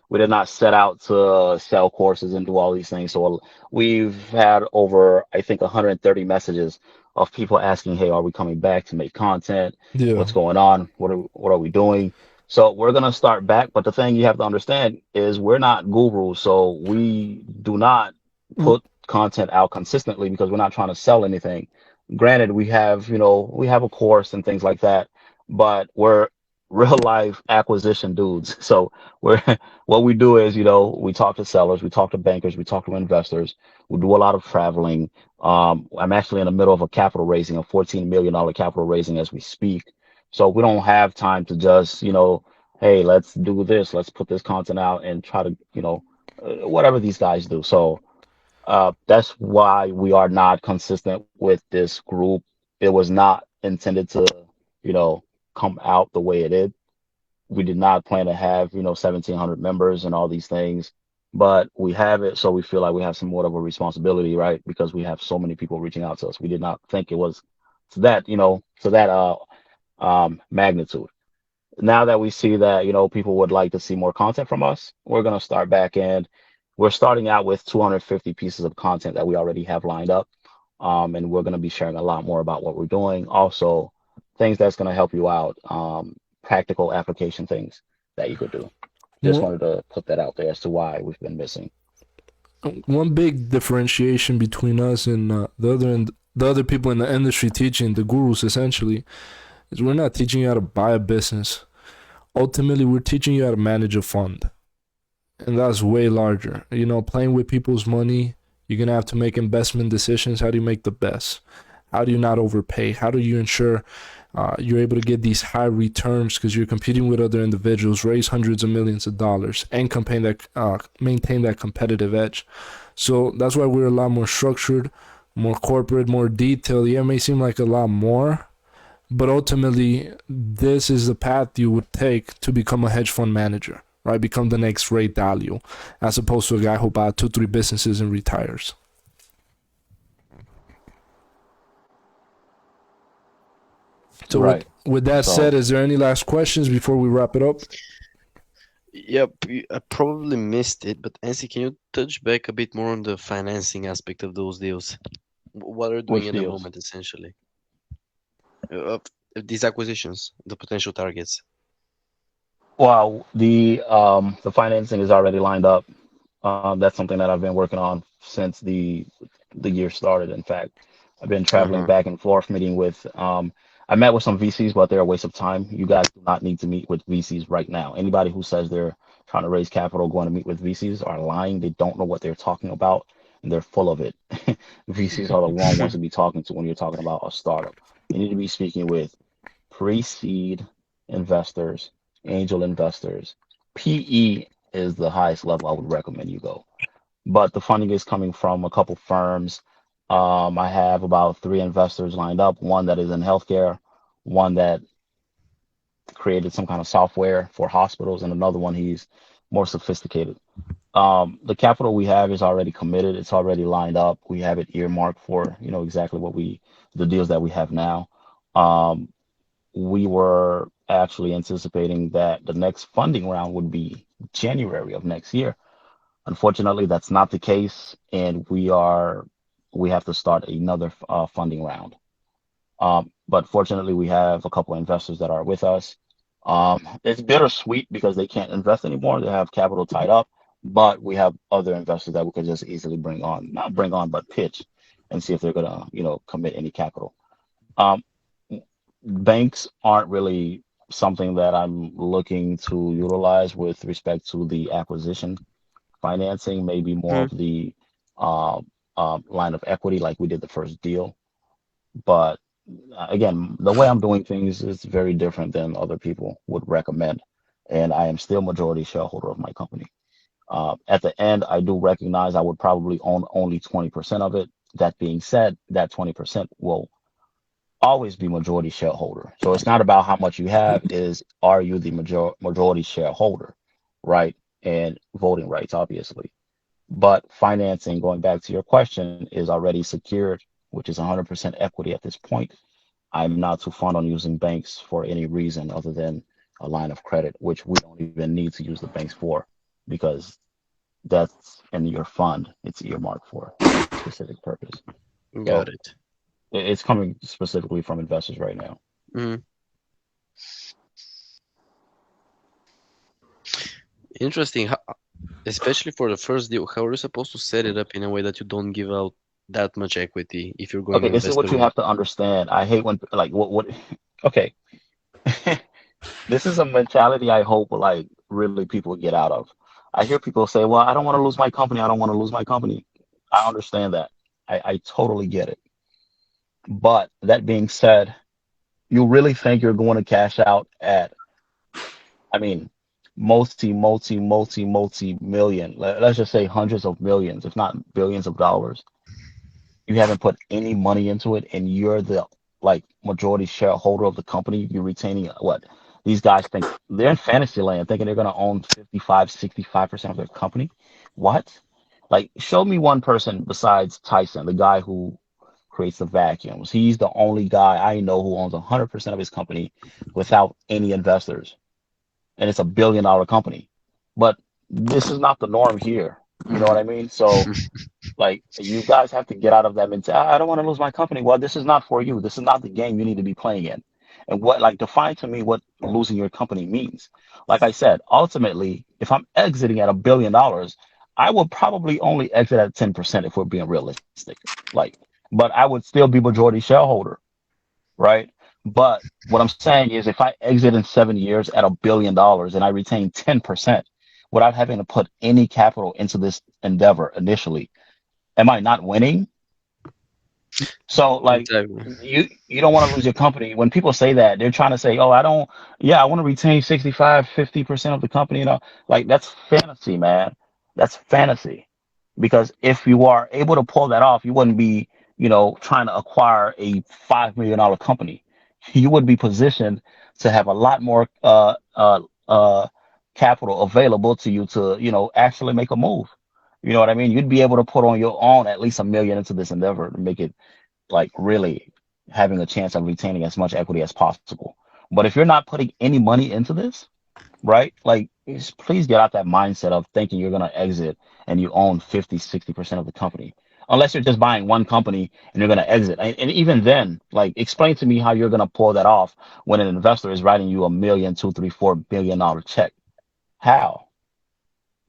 we did not set out to sell courses and do all these things. So we've had over, I think, 130 messages of people asking, "Hey, are we coming back to make content? Yeah. What's going on? What are we doing?" So we're gonna start back. But the thing you have to understand is we're not gurus, so we do not W- put content out consistently because we're not trying to sell anything. Granted, we have a course and things like that, but we're real life acquisition dudes. So we're what we do is, we talk to sellers, we talk to bankers, we talk to investors, we do a lot of traveling. I'm actually in the middle of a capital raising, a $14 million capital raising as we speak. So we don't have time to just, hey, let's do this, let's put this content out and try to, whatever these guys do. So that's why we are not consistent with this group. It was not intended to, you know, come out the way it did. We did not plan to have, 1,700 members and all these things, but we have it. So we feel like we have somewhat of a responsibility, right? Because we have so many people reaching out to us. We did not think it was to that magnitude. Now that we see that, people would like to see more content from us, we're going to start back and we're starting out with 250 pieces of content that we already have lined up. And we're going to be sharing a lot more about what we're doing. Also, things that's going to help you out, practical application things that you could do. Just One, wanted to put that out there as to why we've been missing. one big differentiation between us and the other people in the industry teaching the gurus essentially is we're not teaching you how to buy a business. Ultimately, we're teaching you how to manage a fund, and that's way larger. Playing with people's money, you're gonna have to make investment decisions. How do you make the best? How do you not overpay? How do you ensure you're able to get these high returns because you're competing with other individuals, raise hundreds of millions of dollars, and maintain that competitive edge? So that's why we're a lot more structured, more corporate, more detailed. Yeah, it may seem like a lot more, but ultimately, this is the path you would take to become a hedge fund manager, right? Become the next Ray Dalio, as opposed to a guy who bought two, three businesses and retires. So with Right. with that said, So, is there any last questions before we wrap it up? Yep, I probably missed it, but Nancy, can you touch back a bit more on the financing aspect of those deals? What are you doing which at the deals? moment, essentially? Of these acquisitions, the potential targets. Well, the financing is already lined up. That's something that I've been working on since the year started. In fact, I've been traveling Uh-huh. back and forth, meeting with. I met with some VCs, but they're a waste of time. You guys do not need to meet with VCs right now. Anybody who says they're trying to raise capital, going to meet with VCs are lying. They don't know what they're talking about, and they're full of it. VCs are the wrong ones to be talking to when you're talking about a startup. You need to be speaking with pre-seed investors, angel investors. PE is the highest level I would recommend you go. But the funding is coming from a couple firms. I have about three investors lined up. One that is in healthcare, one that created some kind of software for hospitals, and another one he's more sophisticated. The capital we have is already committed. It's already lined up. We have it earmarked for, exactly the deals that we have now. Um, we were actually anticipating that the next funding round would be January of next year. Unfortunately, that's not the case, and we have to start another funding round. But fortunately, we have a couple of investors that are with us. It's bittersweet because they can't invest anymore; they have capital tied up. But we have other investors that we could just easily bring on, not bring on, but pitch, and see if they're gonna, commit any capital. Um, Banks aren't really something that I'm looking to utilize with respect to the acquisition financing, maybe more Hmm. of the uh, line of equity like we did the first deal. But again, the way I'm doing things is very different than other people would recommend. And I am still majority shareholder of my company. At the end, I do recognize I would probably own only 20% of it. That being said, that 20% will always be majority shareholder. So it's not about how much you have, is are you the majority shareholder, right? And voting rights, obviously. But financing, going back to your question, is already secured. which is 100% equity at this point. I'm not too fond on using banks for any reason other than a line of credit, which we don't even need to use the banks for because that's in your fund. It's earmarked for that specific purpose. Got So it. it's coming specifically from investors right now. Mhm. Interesting. Especially for the first deal, how are you supposed to set it up in a way that you don't give out that much equity if you're going Okay, to this is invest what you heavily? have to understand. I hate when like what okay. This is a mentality I hope like really people get out of. I hear people say, "Well, I don't want to lose my company. I don't want to lose my company." I understand that. I totally get it. But that being said, you really think you're going to cash out at, I mean, multi million, let's just say hundreds of millions, if not billions of dollars. You haven't put any money into it and you're the like majority shareholder of the company. You're retaining what? These guys think they're in fantasy land thinking they're going to own 55, 65% of their company. What? Like, show me one person besides Tyson, the guy who creates the vacuums. He's the only guy I know who owns 100% of his company without any investors. And it's $1 billion company. But this is not the norm here. You know what I mean? So, like, you guys have to get out of that mentality. I don't want to lose my company. Well, this is not for you. This is not the game you need to be playing in. And what, like, define to me what losing your company means. Like I said, ultimately, if I'm exiting at $1 billion, I will probably only exit at 10% if we're being realistic. Like, but I would still be majority shareholder, right? But what I'm saying is if I exit in 7 years at $1 billion and I retain 10% without having to put any capital into this endeavor initially, am I not winning? So like Exactly. you don't want to lose your company. When people say that, they're trying to say, "Oh, I don't yeah, I want to retain 65, 50% of the company," Like that's fantasy, man. That's fantasy. Because if you are able to pull that off, you wouldn't be, trying to acquire a $5 million company. You would be positioned to have a lot more capital available to you to, actually make a move. You know what I mean? You'd be able to put on your own at least 1 million into this endeavor to make it like really having a chance of retaining as much equity as possible. But if you're not putting any money into this, right? Like, please get out that mindset of thinking you're going to exit and you own 50, 60% of the company. Unless you're just buying one company and you're going to exit. And even then, like, explain to me how you're going to pull that off when an investor is writing you a million, two, three, $4 billion check. How?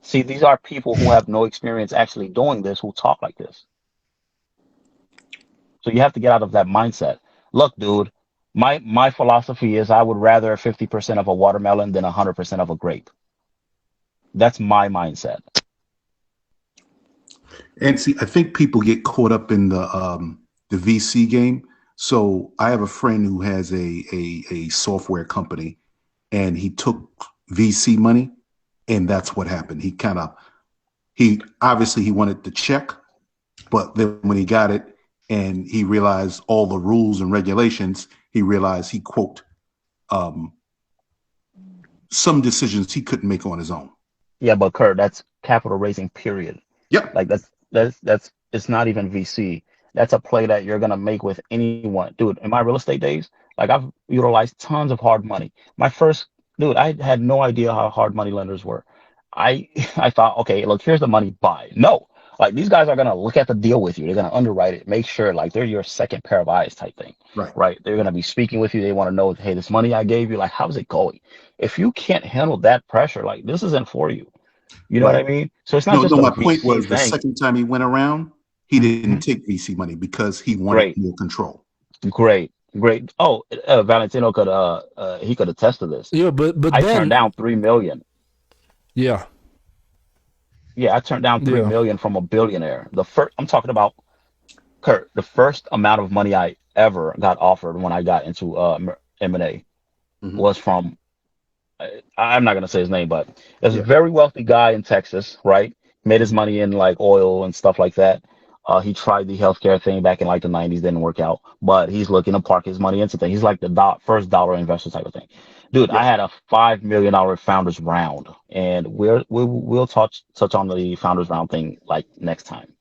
See, these are people who have no experience actually doing this who talk like this. So you have to get out of that mindset. Look, dude, my philosophy is I would rather 50% of a watermelon than 100% of a grape. That's my mindset. And see, I think people get caught up in the VC game. So I have a friend who has a software company, and he took VC money, and that's what happened. He obviously he wanted the check, but then when he got it and he realized all the rules and regulations, he realized he quote um, some decisions he couldn't make on his own. Yeah, but Kurt, that's capital raising, period. Yep. Like that's it's not even VC. That's a play that you're gonna make with anyone. Dude, in my real estate days, like I've utilized tons of hard money. My first dude, I had no idea how hard money lenders were. I I thought, okay, look, here's the money, buy. No. Like these guys are gonna look at the deal with you. They're gonna underwrite it, make sure like they're your second pair of eyes type thing. Right. Right? They're gonna be speaking with you. They want to know, hey, this money I gave you, like how's it going? If you can't handle that pressure, like this isn't for you. You know what Right. I mean? So it's not No, just no. a My point VC was the thing. second time he went around, he didn't Mhm. take VC money because he wanted Great, more control. great. Oh, Valentino could he could attest to this. Yeah, but I turned then down 3 million. yeah, Yeah, I turned down three yeah, million from a billionaire. The first I'm talking about Kurt, the first amount of money I ever got offered when I got into M&A Hmm. was from I'm not gonna say his name, but there's a Yeah. very wealthy guy in Texas, right? Made his Hmm. money in like oil and stuff like that. He tried the healthcare thing back in like the 90s, didn't work out, but he's looking to park his money into things. He's like the first dollar investor type of thing. Dude, Yeah. I had a $5 million founders round, and we'll touch on the founders round thing like next time.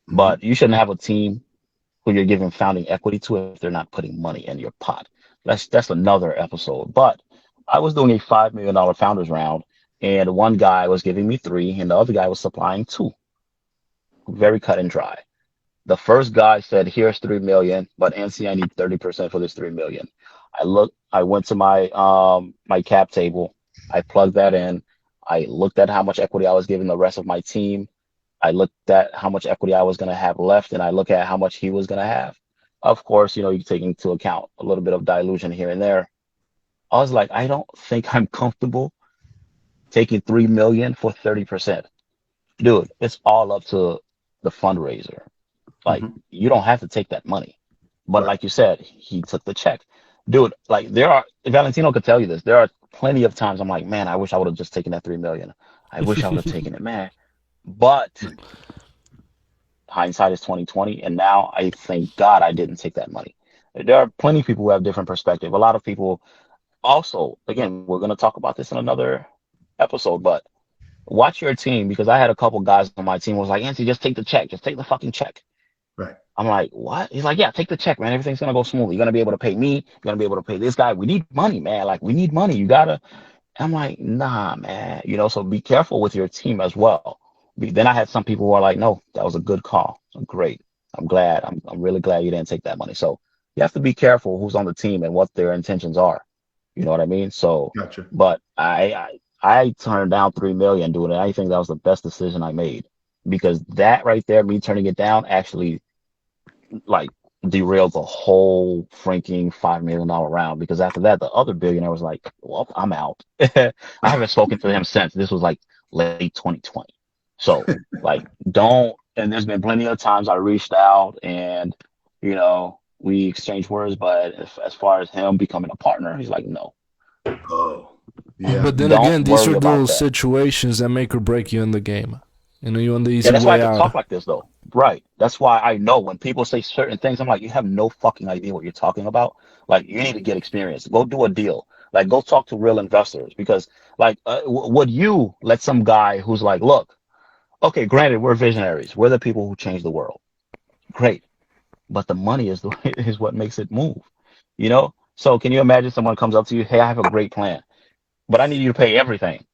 Hmm. But you shouldn't have a team who you're giving founding equity to if they're not putting money in your pot. That's another episode. But I was doing a $5 million founders round, and one guy was giving me three, and the other guy was supplying two. Very cut and dry. The first guy said, "Here's 3 million, but NC, I need 30% for this 3 million." I went to my cap table, I plugged that in, I looked at how much equity I was giving the rest of my team, I looked at how much equity I was gonna have left, and I looked at how much he was gonna have. Of course, you take into account a little bit of dilution here and there. I was like, I don't think I'm comfortable taking 3 million for 30%. Dude, it's all up to the fundraiser. Like, Hmm. you don't have to take that money. But Right. like you said, he took the check. Dude, like Valentino could tell you this. There are plenty of times I'm like, man, I wish I would have just taken that 3 million. I wish I would have taken it, man. But Right. hindsight is 2020, and now I thank God I didn't take that money. There are plenty of people who have different perspective. A lot of people also, again, we're gonna talk about this in another episode, but watch your team because I had a couple guys on my team who was like, Anthony, just take the check, just take the fucking check. Right. I'm like, what? He's like, yeah, take the check, man. Everything's gonna go smoothly. You're gonna be able to pay me. You're gonna be able to pay this guy. We need money, man. Like, we need money. You gotta. I'm like, nah, man. So be careful with your team as well. Then I had some people who are like, no, that was a good call. Great. I'm glad. I'm really glad you didn't take that money. So you have to be careful who's on the team and what their intentions are. You know what I mean? So, Gotcha. but I turned down 3 million doing it. I think that was the best decision I made because that right there, me turning it down, actually like derailed the whole freaking $5 million round because after that the other billionaire was like, well, I'm out. I haven't spoken to him since. This was like late 2020. So like, don't. And there's been plenty of times I reached out and we exchanged words, but as far as him becoming a partner, he's like, no. Oh, yeah. But then Don't again, these worry are about those that. situations that make or break you in the game. You're on the Yeah, easy that's why I way could out. talk like this though. Right. That's why I know when people say certain things, I'm like, you have no fucking idea what you're talking about. Like, you need to get experience. Go do a deal. Like, go talk to real investors because, like, would you let some guy who's like, look, okay, granted, we're visionaries. We're the people who change the world. Great. But the money is is what makes it move. So can you imagine someone comes up to you, hey, I have a great plan, but I need you to pay everything.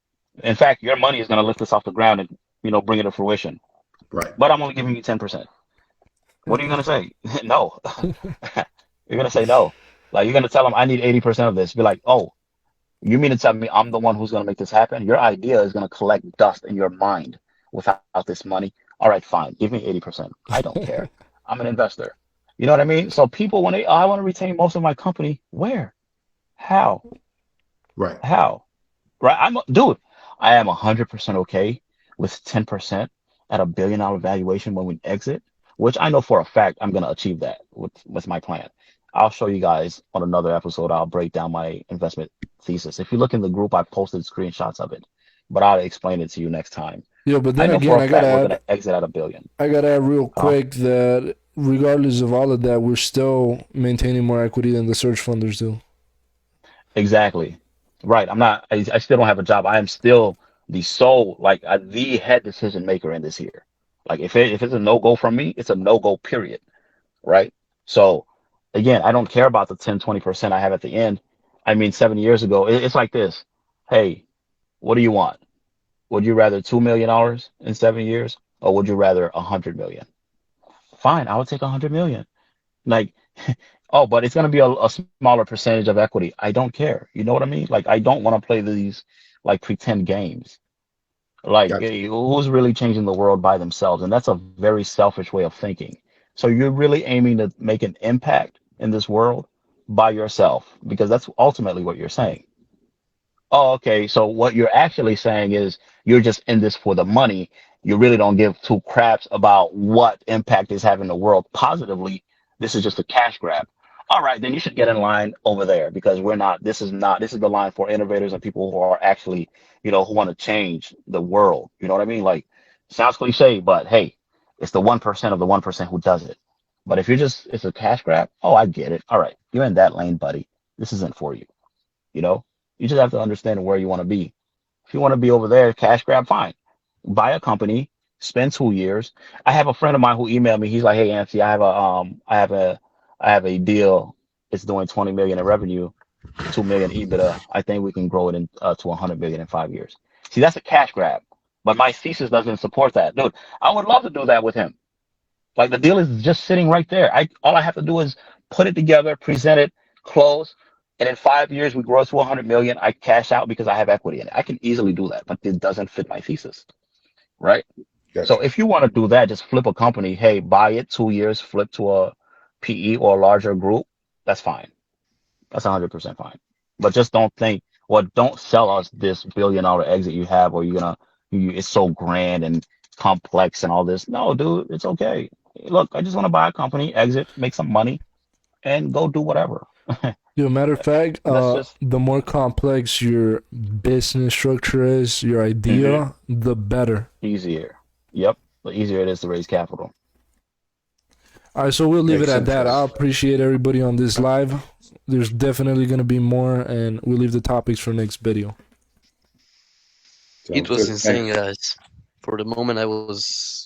In fact, your money is going to lift this off the ground and, bring it to fruition. Right. But I'm only giving you 10%. What are you gonna say? No. You're gonna say no. Like, you're gonna tell them I need 80% of this. Be like, oh, you mean to tell me I'm the one who's gonna make this happen? Your idea is gonna collect dust in your mind without this money. All right, fine. Give me 80%. I don't care. I'm an investor. You know what I mean? So people, when they, "Oh, I want to retain most of my company, where? How? Right. How? Right? Dude, I am 100% okay with 10% at $1 billion valuation when we exit, which I know for a fact I'm going to achieve that with my plan. I'll show you guys on another episode. I'll break down my investment thesis. If you look in the group, I posted screenshots of it, but I'll explain it to you next time. Yo, but I then know for again, a fact we're going to exit at 1 billion. I gotta add real Huh? quick that regardless of all of that, we're still maintaining more equity than the search funders do. Exactly. Right. I'm not, I still don't have a job. I am still the sole, like, the head decision maker in this here. Like, if it's a no go from me, it's a no go, period. Right. So again, I don't care about the 10, 20% I have at the end. I mean, 7 years ago, it's like this. Hey, what do you want? Would you rather $2 million in 7 years, or would you rather 100 million? Fine, I would take 100 million. Like, oh, but it's gonna be a smaller percentage of equity. I don't care. You know what I mean? Like, I don't want to play these like pretend games. Like, Gotcha. who's really changing the world by themselves? And that's a very selfish way of thinking. So you're really aiming to make an impact in this world by yourself, because that's ultimately what you're saying. Oh, okay. So what you're actually saying is you're just in this for the money. You really don't give two craps about what impact is having the world positively. This is just a cash grab. All right, then you should get in line over there because we're not, this is the line for innovators and people who are actually, who want to change the world. You know what I mean? Like, sounds cliche, but hey, it's the 1% of the 1% who does it. But if it's a cash grab, oh, I get it. All right, you're in that lane, buddy. This isn't for you. You know, you just have to understand where you want to be. If you want to be over there, cash grab, fine. Buy a company, spend 2 years. I have a friend of mine who emailed me. He's like, "Hey, Anthony, I have a deal. It's doing 20 million in revenue, 2 million EBITDA. I think we can grow it to 100 million in 5 years." See, that's a cash grab, but my thesis doesn't support that, dude. I would love to do that with him. Like the deal is just sitting right there. All I have to do is put it together, present it, close, and in 5 years we grow to 100 million. I cash out because I have equity in it. I can easily do that, but it doesn't fit my thesis, right? So Gotcha. if you want to do that, just flip a company. Hey, buy it 2 years, flip to a PE or a larger group. That's fine. That's 100% fine. But just don't sell us this $1 billion exit you have, or it's so grand and complex and all this. No, dude, it's okay. Look, I just want to buy a company, exit, make some money, and go do whatever. Yo, matter of fact, That's just the more complex your business structure is, your mhm, idea, the better. easier. Yep, the easier it is to raise capital. All right, so we'll leave it Makes at sense, that. I guys. appreciate everybody on this live. There's definitely gonna be more, and we'll leave the topics for next video. It Sounds was good. insane, Thanks. guys. For the moment, I was